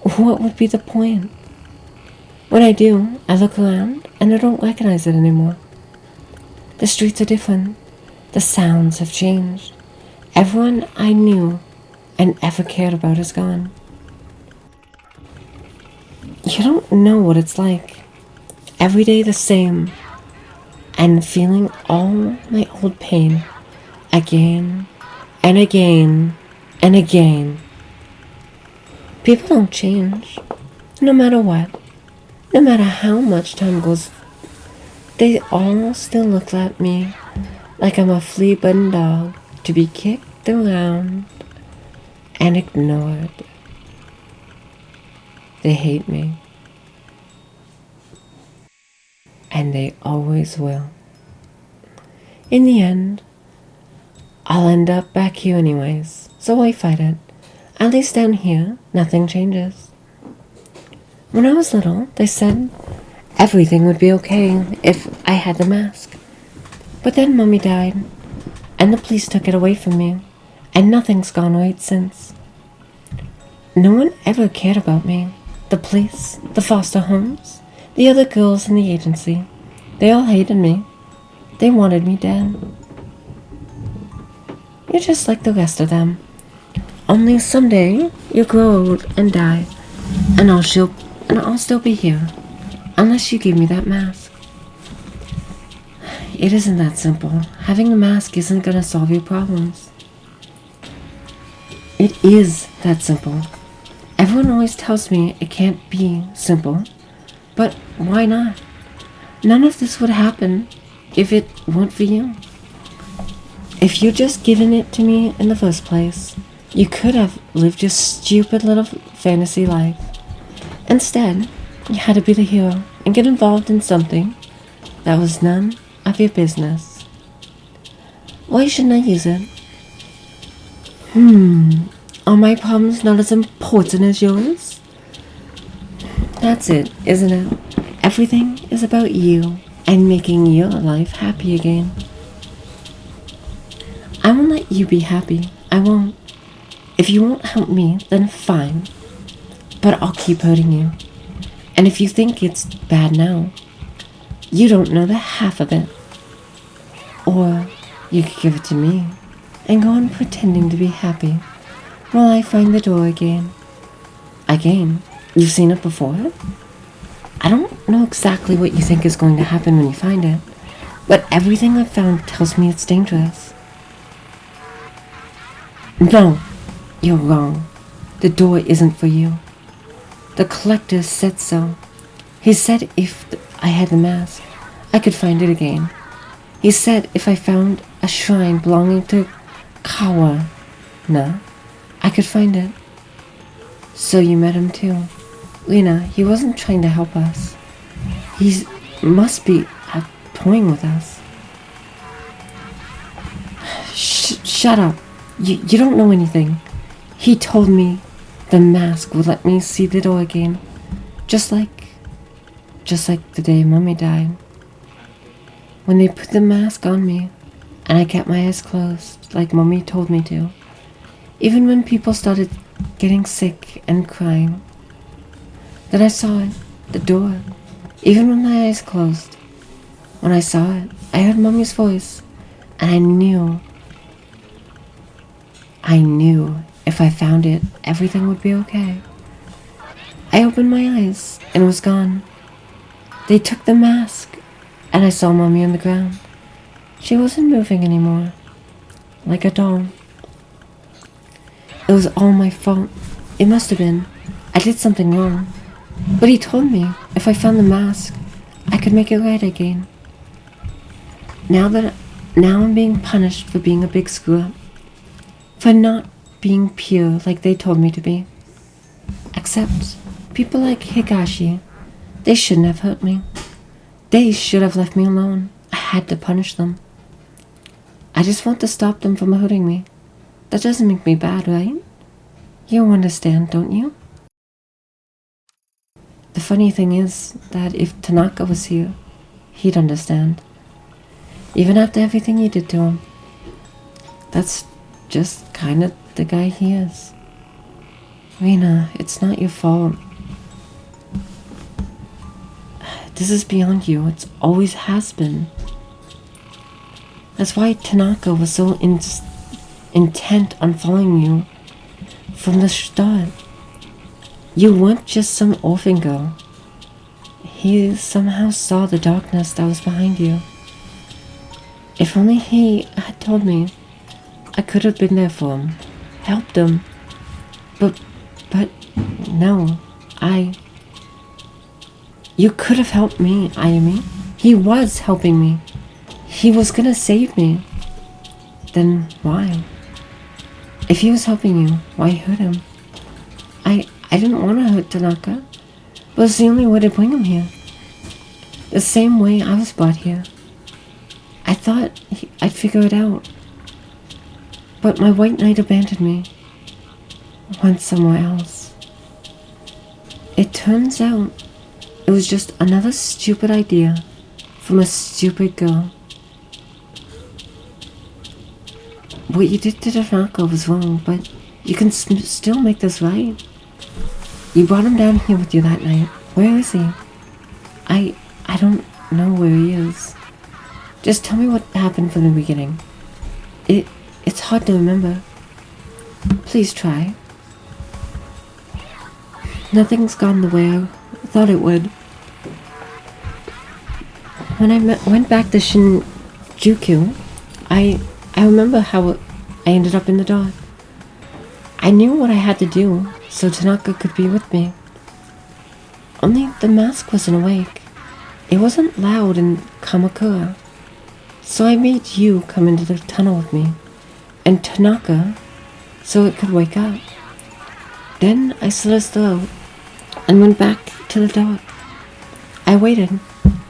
What would be the point? When I do, I look around and I don't recognize it anymore. The streets are different. The sounds have changed. Everyone I knew and ever cared about is gone. You don't know what it's like. Every day the same. And feeling all my old pain again and again and again. People don't change, no matter what. No matter how much time goes, they all still look at me like I'm a flea-bitten dog to be kicked around and ignored. They hate me. And they always will. In the end, I'll end up back here anyways, so why fight it? At least down here, nothing changes. When I was little, they said everything would be okay if I had the mask. But then Mommy died, and the police took it away from me, and nothing's gone right since. No one ever cared about me. The police, the foster homes, the other girls in the agency, they all hated me. They wanted me dead. You're just like the rest of them. Only someday you'll grow old and die, and I'll still be here, unless you give me that mask. It isn't that simple. Having a mask isn't gonna solve your problems. It is that simple. Everyone always tells me it can't be simple, but why not? None of this would happen if it weren't for you. If you'd just given it to me in the first place, you could have lived your stupid little fantasy life. Instead, you had to be the hero and get involved in something that was none of your business. Why shouldn't I use it? Are my problems not as important as yours? That's it, isn't it? Everything is about you and making your life happy again. I won't let you be happy. I won't. If you won't help me, then fine. But I'll keep hurting you. And if you think it's bad now, you don't know the half of it. Or you could give it to me and go on pretending to be happy while I find the door again. Again? You've seen it before? I don't know exactly what you think is going to happen when you find it, but everything I've found tells me it's dangerous. No, you're wrong. The door isn't for you. The collector said so. He said if I had the mask, I could find it again. He said if I found a shrine belonging to Kawa, I could find it. So you met him too. Lena, he wasn't trying to help us. He must be toying with us. Shut up. You don't know anything. He told me the mask would let me see the door again. Just like the day Mommy died. When they put the mask on me, and I kept my eyes closed, like Mommy told me to. Even when people started getting sick and crying. Then I saw it, the door, even with my eyes closed. When I saw it, I heard Mummy's voice, and I knew if I found it, everything would be okay. I opened my eyes, and it was gone. They took the mask, and I saw Mummy on the ground. She wasn't moving anymore, like a doll. It was all my fault. It must have been. I did something wrong. But he told me if I found the mask, I could make it right again. Now I'm being punished for being a big screw-up. For not being pure like they told me to be. Except people like Higashi, they shouldn't have hurt me. They should have left me alone. I had to punish them. I just want to stop them from hurting me. That doesn't make me bad, right? You understand, don't you? The funny thing is that if Tanaka was here, he'd understand. Even after everything you did to him. That's just kind of the guy he is. Rina, it's not your fault. This is beyond you. It always has been. That's why Tanaka was so intent on following you from the start. You weren't just some orphan girl. He somehow saw the darkness that was behind you. If only he had told me, I could have been there for him, helped him. But no, You could have helped me, Ayumi. He was helping me. He was gonna save me. Then why? If he was helping you, why hurt him? I didn't want to hurt Tanaka, but it's the only way to bring him here. The same way I was brought here. I thought I'd figure it out. But my white knight abandoned me. Went somewhere else. It turns out it was just another stupid idea from a stupid girl. What you did to Tanaka was wrong, but you can still make this right. You brought him down here with you that night. Where is he? I don't know where he is. Just tell me what happened from the beginning. It's hard to remember. Please try. Nothing's gone the way I thought it would. When I went back to Shinjuku, I remember how I ended up in the dark. I knew what I had to do so Tanaka could be with me. Only the mask wasn't awake. It wasn't loud in Kamakura. So I made you come into the tunnel with me, and Tanaka, so it could wake up. Then I slit his throat and went back to the dark. I waited.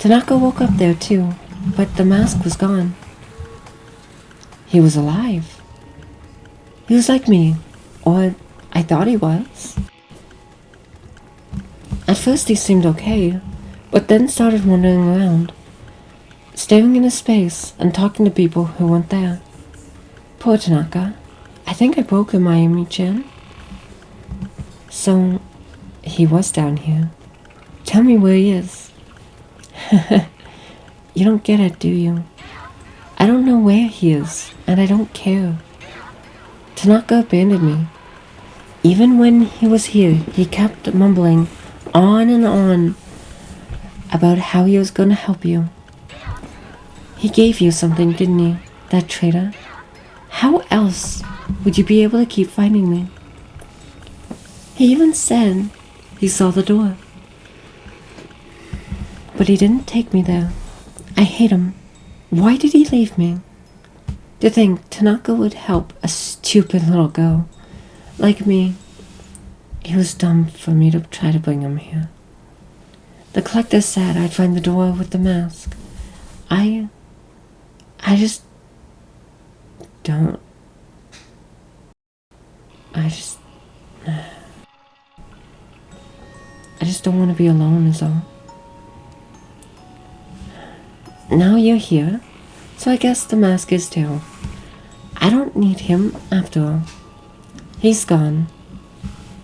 Tanaka woke up there too, but the mask was gone. He was alive. He was like me, or I thought he was. At first he seemed okay, but then started wandering around, staring into space and talking to people who weren't there. Poor Tanaka. I think I broke him, Ayumi-chan. So, he was down here. Tell me where he is. You don't get it, do you? I don't know where he is, and I don't care. Tanaka abandoned me. Even when he was here, he kept mumbling on and on about how he was going to help you. He gave you something, didn't he, that traitor? How else would you be able to keep finding me? He even said he saw the door. But he didn't take me there. I hate him. Why did he leave me? To think Tanaka would help a stupid little girl like me. It was dumb for me to try to bring him here. The collector said I'd find the door with the mask. I just don't. I just don't want to be alone is all. Now you're here, so I guess the mask is too. I don't need him after all. He's gone.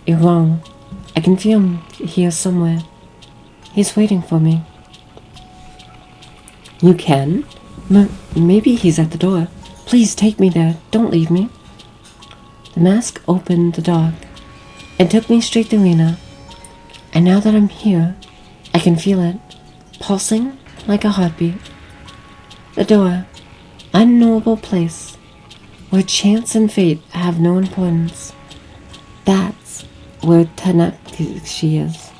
You're wrong. I can feel him here somewhere. He's waiting for me. You can? Maybe he's at the door. Please take me there. Don't leave me. The mask opened the dark and took me straight to Lena. And now that I'm here, I can feel it, pulsing like a heartbeat. The door, unknowable place, where chance and fate have no importance. That's where she is.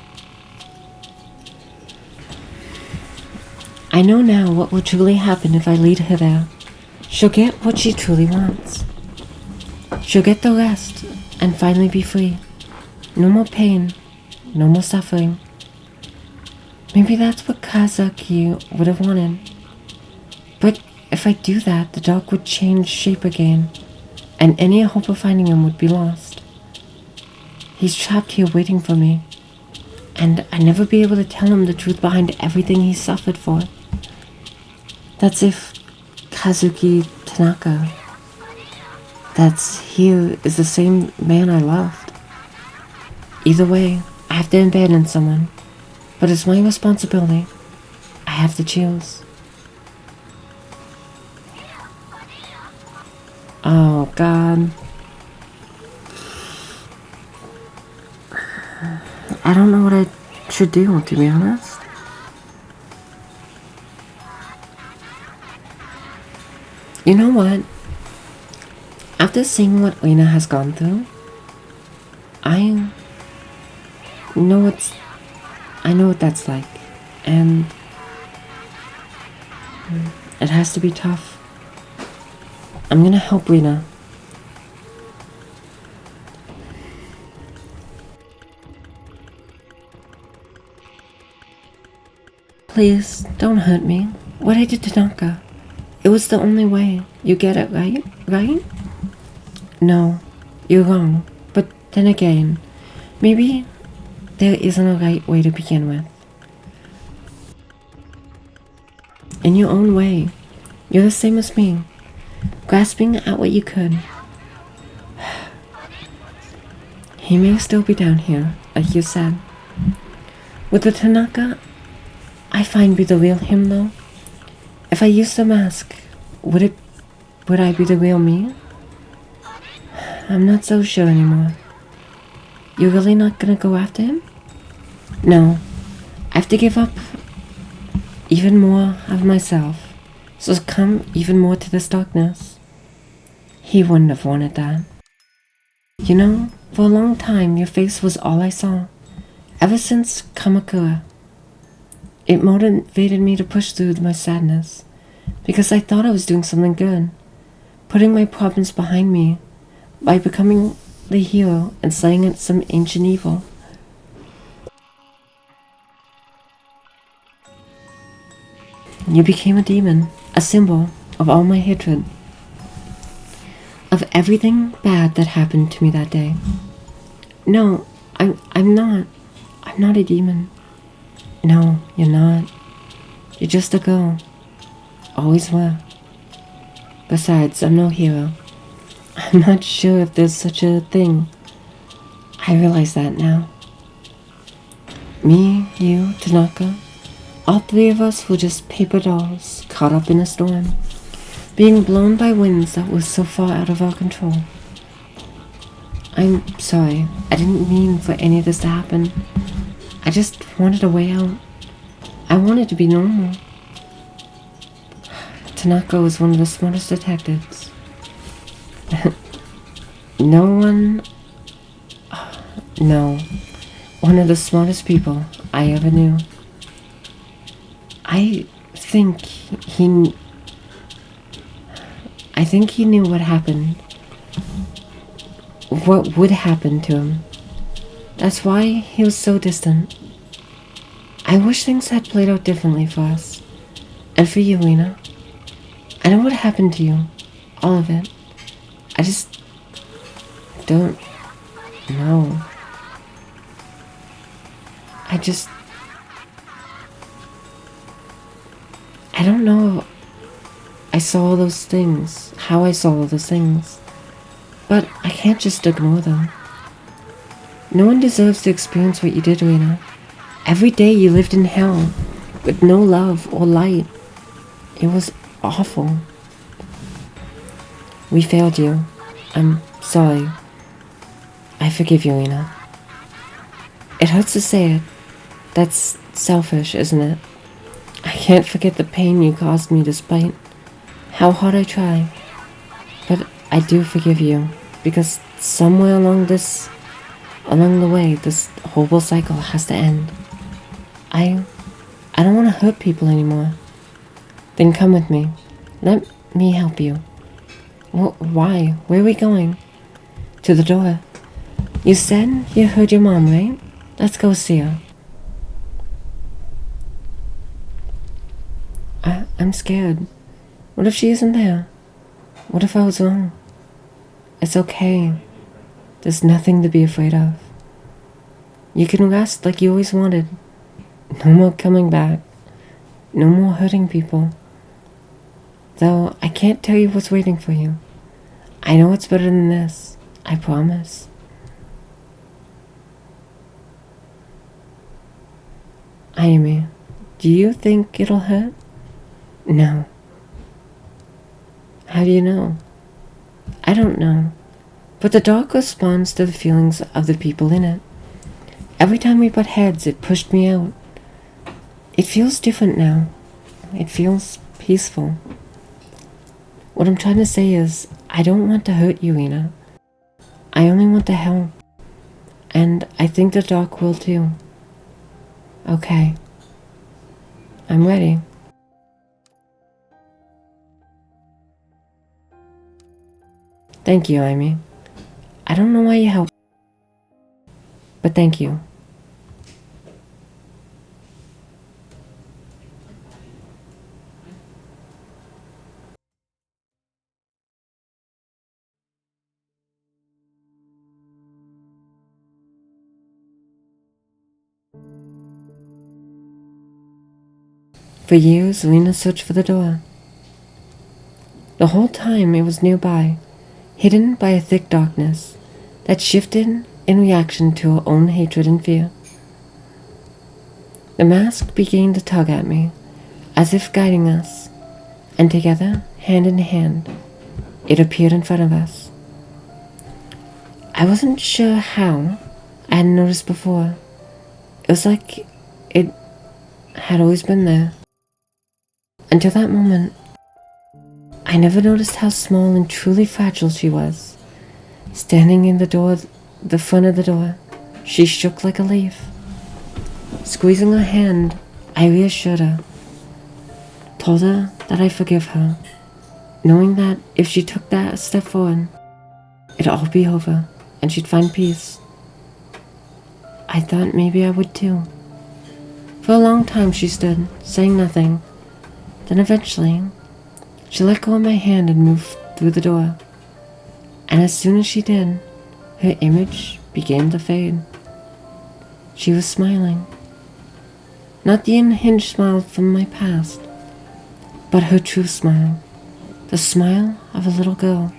I know now what will truly happen if I lead her there. She'll get what she truly wants. She'll get the rest and finally be free. No more pain, no more suffering. Maybe that's what Kazuki would have wanted. But if I do that, the dog would change shape again, and any hope of finding him would be lost. He's trapped here waiting for me, and I'd never be able to tell him the truth behind everything he suffered for. That's if Kazuki Tanaka, that's here, is the same man I loved. Either way, I have to abandon someone, but it's my responsibility. I have to choose. Oh, God. I don't know what I should do, to be honest. You know what? After seeing what Lena has gone through, I know what that's like, and it has to be tough. I'm gonna help Lena. Please, don't hurt me. What I did to Tanaka, it was the only way. You get it, right? Right? No, you're wrong. But then again, maybe there isn't a right way to begin with. In your own way, you're the same as me, grasping at what you could. He may still be down here, like you said. With the Tanaka, I find be the real him though. If I use the mask, would I be the real me? I'm not so sure anymore. You're really not gonna go after him? No, I have to give up even more of myself, so succumb even more to this darkness. He wouldn't have wanted that. You know, for a long time your face was all I saw, ever since Kamakura. It motivated me to push through my sadness, because I thought I was doing something good, putting my problems behind me by becoming the hero and slaying some ancient evil. You became a demon, a symbol of all my hatred, of everything bad that happened to me that day. No, I'm not a demon. No, you're not. You're just a girl. Always were. Besides, I'm no hero. I'm not sure if there's such a thing. I realize that now. Me, you, Tanaka, all three of us were just paper dolls caught up in a storm, being blown by winds that were so far out of our control. I'm sorry. I didn't mean for any of this to happen. I just wanted a way out. I wanted to be normal. Tanaka was one of the smartest detectives. No, one of the smartest people I ever knew. I think he knew what happened. What would happen to him. That's why he was so distant. I wish things had played out differently for us. And for you, Lena. I know what happened to you. All of it. I just don't know. I don't know. I saw all those things. How I saw all those things. But I can't just ignore them. No one deserves to experience what you did, Lena. Every day you lived in hell, with no love or light. It was awful. We failed you. I'm sorry. I forgive you, Lena. It hurts to say it. That's selfish, isn't it? I can't forget the pain you caused me despite how hard I try. But I do forgive you, because somewhere along the way, this horrible cycle has to end. I don't want to hurt people anymore. Then come with me. Let me help you. Well, why? Where are we going? To the door. You said you heard your mom, right? Let's go see her. I'm scared. What if she isn't there? What if I was wrong? It's okay. There's nothing to be afraid of. You can rest like you always wanted. No more coming back. No more hurting people. Though I can't tell you what's waiting for you. I know it's better than this. I promise. Amy, do you think it'll hurt? No. How do you know? I don't know. But the dark responds to the feelings of the people in it. Every time we butt heads, it pushed me out. It feels different now. It feels peaceful. What I'm trying to say is, I don't want to hurt you, Ina. I only want to help. And I think the dark will too. Okay. I'm ready. Thank you, Amy. I don't know why you helped, but thank you. For years, Lena searched for the door. The whole time it was nearby, hidden by a thick darkness that shifted in reaction to her own hatred and fear. The mask began to tug at me, as if guiding us, and together, hand in hand, it appeared in front of us. I wasn't sure how. I hadn't noticed before. It was like it had always been there. Until that moment, I never noticed how small and truly fragile she was. Standing in the front of the door, she shook like a leaf. Squeezing her hand, I reassured her, told her that I forgive her, knowing that if she took that step forward, it'd all be over and she'd find peace. I thought maybe I would too. For a long time she stood, saying nothing. Then eventually, she let go of my hand and moved through the door. And as soon as she did, her image began to fade. She was smiling. Not the unhinged smile from my past, but her true smile. The smile of a little girl.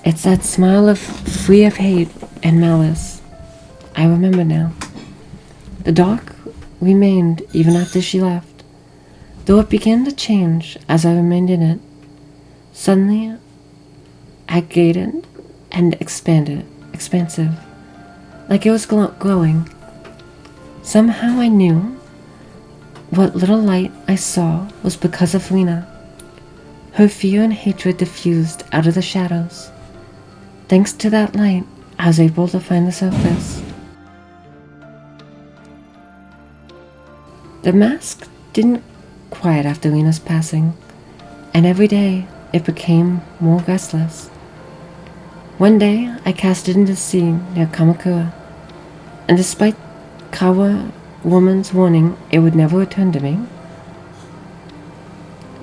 It's that smile free of hate and malice. I remember now. The dark remained even after she left, though it began to change as I remained in it. Suddenly, agitated and expansive, like it was glowing. Somehow I knew what little light I saw was because of Lena. Her fear and hatred diffused out of the shadows. Thanks to that light, I was able to find the surface. The mask didn't quiet after Lena's passing, and every day it became more restless. One day I cast it into the sea near Kamakura, and despite Kawa woman's warning it would never return to me,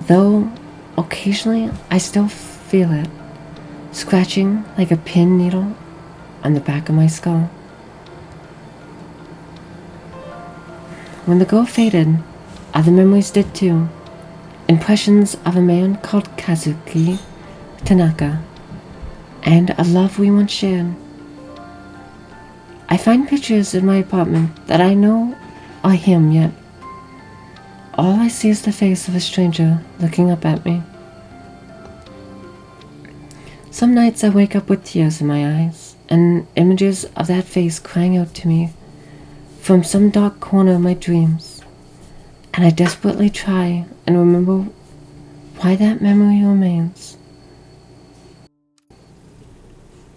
though occasionally I still feel it, scratching like a pin needle on the back of my skull. When the girl faded, other memories did too. Impressions of a man called Kazuki Tanaka, and a love we once shared. I find pictures in my apartment that I know are him, yet all I see is the face of a stranger looking up at me. Some nights I wake up with tears in my eyes and images of that face crying out to me from some dark corner of my dreams, and I desperately try and remember why that memory remains.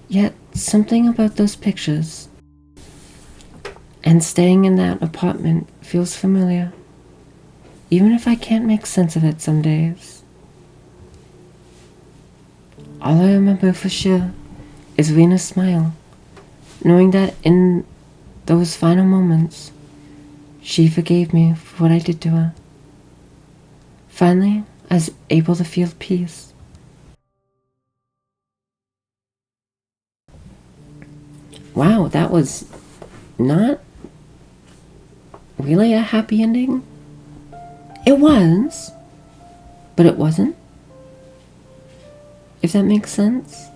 Yet something about those pictures and staying in that apartment feels familiar, even if I can't make sense of it some days. All I remember for sure is Rena's smile, knowing that in those final moments, she forgave me for what I did to her. Finally, I was able to feel peace. Wow, that was not really a happy ending. It was, but it wasn't. If that makes sense.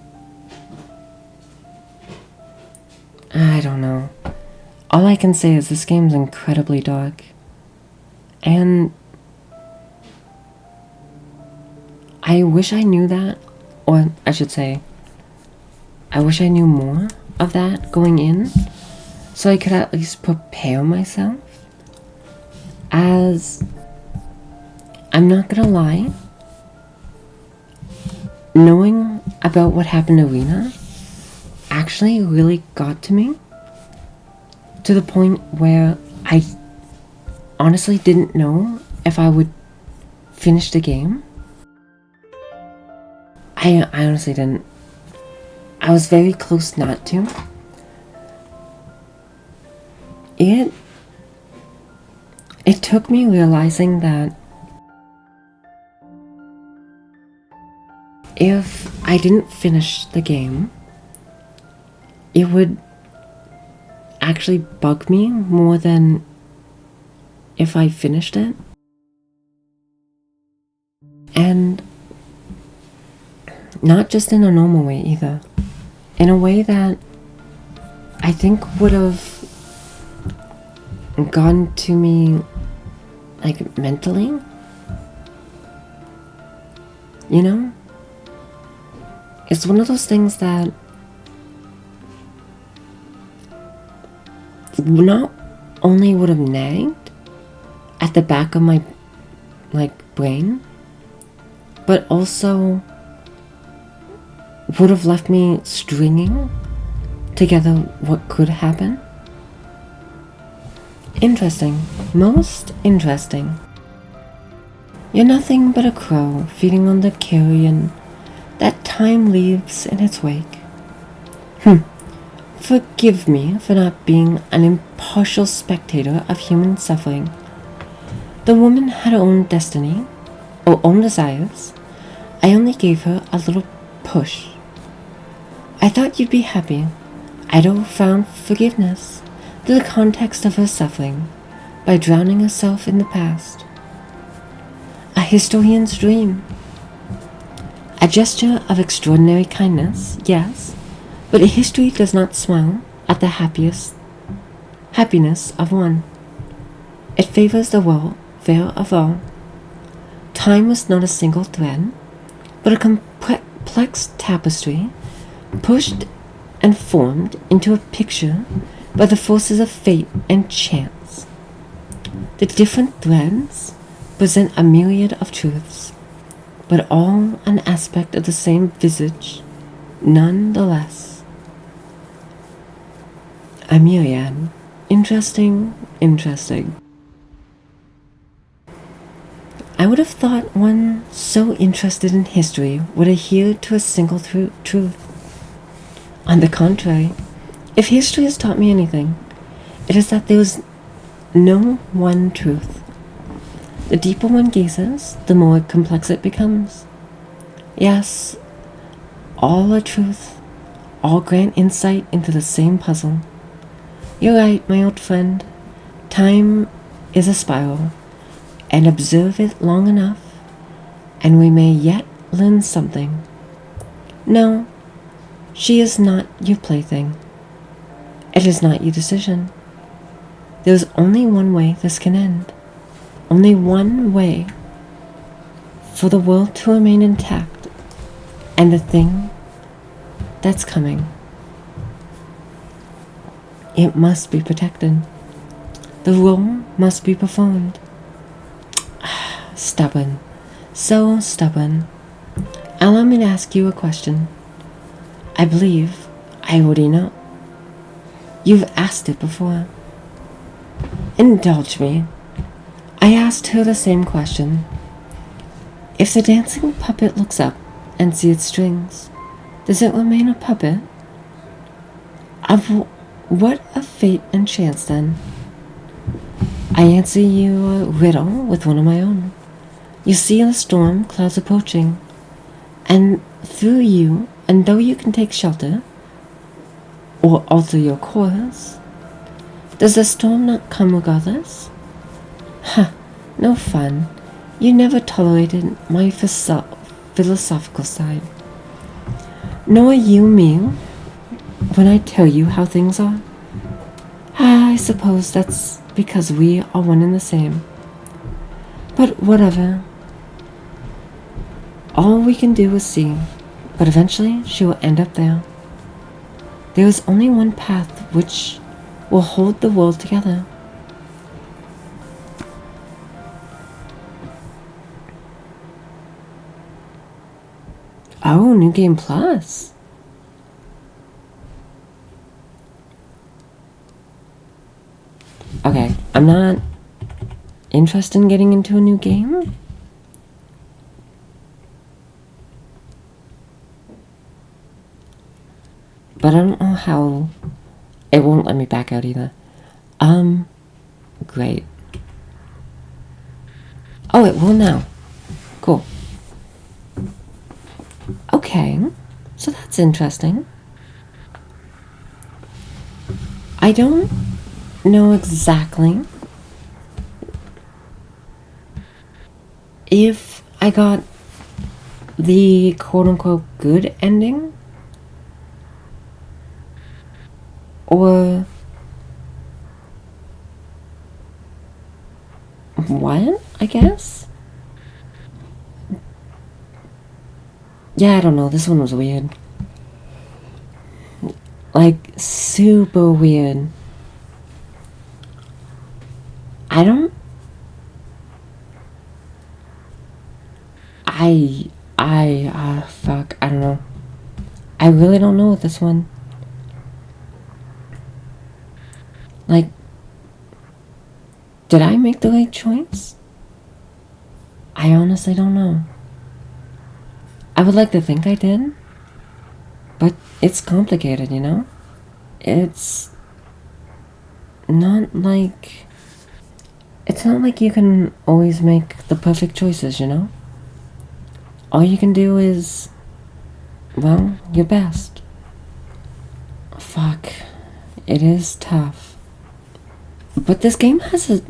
I don't know. All I can say is this game's incredibly dark. And I wish I knew that, or I should say, I wish I knew more of that going in, so I could at least prepare myself. As I'm not gonna lie, knowing about what happened to Rena actually really got to me, to the point where I honestly didn't know if I would finish the game. I honestly didn't. I was very close not to. It took me realizing that if I didn't finish the game, it would actually bug me more than if I finished it. And not just in a normal way either. In a way that I think would have gone to me, like, mentally. You know? It's one of those things that not only would have nagged at the back of my, brain, but also would have left me stringing together what could happen. Interesting. Most interesting. You're nothing but a crow feeding on the carrion that time leaves in its wake. Forgive me for not being an impartial spectator of human suffering. The woman had her own destiny, or own desires. I only gave her a little push. I thought you'd be happy. Ido found forgiveness through the context of her suffering by drowning herself in the past. A historian's dream. A gesture of extraordinary kindness, yes, but history does not smile at the happiness of one. It favors the welfare of all. Time was not a single thread, but a complex tapestry pushed and formed into a picture by the forces of fate and chance. The different threads present a myriad of truths, but all an aspect of the same visage, none the less. A myriad. Interesting. I would have thought one so interested in history would adhere to a single truth. On the contrary, if history has taught me anything, it is that there is no one truth. The deeper one gazes, the more complex it becomes. Yes, all are truth, all grant insight into the same puzzle. You're right, my old friend. Time is a spiral, and observe it long enough, and we may yet learn something. No, she is not your plaything. It is not your decision. There is only one way this can end. only one way for the world to remain intact, and the thing that's coming, it must be protected. The role must be performed. Stubborn. So stubborn. Allow me to ask you a question. I believe I already know. You've asked it before. Indulge me. I asked her the same question. If the dancing puppet looks up and sees its strings, does it remain a puppet? What a fate and chance, then. I answer you a riddle with one of my own. You see the storm clouds approaching, and through you, and though you can take shelter, or alter your course, does the storm not come regardless? Ha! No fun. You never tolerated my philosophical side. Nor you me when I tell you how things are. I suppose that's because we are one and the same. But whatever. All we can do is see, but eventually she will end up there. There is only one path which will hold the world together. Oh, New Game Plus. Okay, I'm not interested in getting into a new game. But I don't know how. It won't let me back out either. Great. Oh, it will now. Cool. Okay, so that's interesting. I don't know exactly if I got the quote-unquote good ending or what, I guess? Yeah, I don't know, this one was weird. Like, super weird. Fuck, I don't know. I really don't know with this one. Like, did I make the right choice? I honestly don't know. I would like to think I did, but it's complicated, you know? It's not like you can always make the perfect choices, you know? All you can do is, well, your best. Fuck. It is tough. But this game has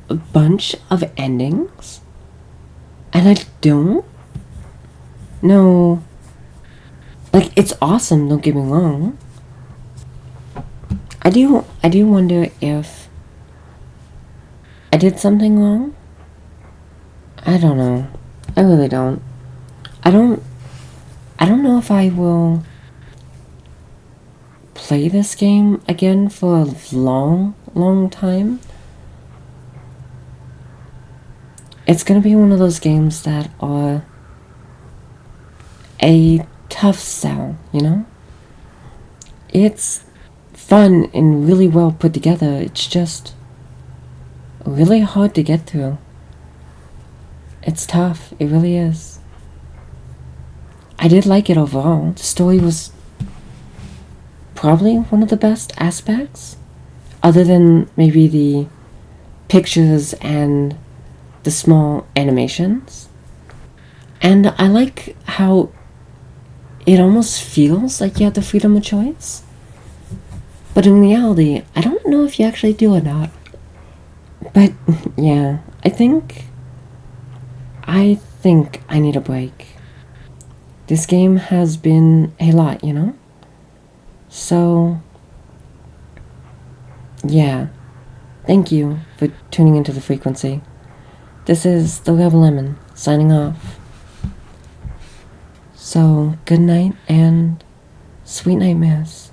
a bunch of endings, and I don't know. Like, it's awesome, don't get me wrong. I do wonder if I did something wrong. I don't know. I really don't. I don't know if I will play this game again for a long time. It's gonna be one of those games that are a tough sell, you know? It's fun and really well put together. It's just really hard to get through. It's tough. It really is. I did like it overall. The story was probably one of the best aspects, other than maybe the pictures and the small animations. And I like how it almost feels like you have the freedom of choice. But in reality, I don't know if you actually do or not. But yeah, I think I need a break. This game has been a lot, you know? So, yeah. Thank you for tuning into the frequency. This is the Level Lemon signing off. So, good night and sweet nightmares.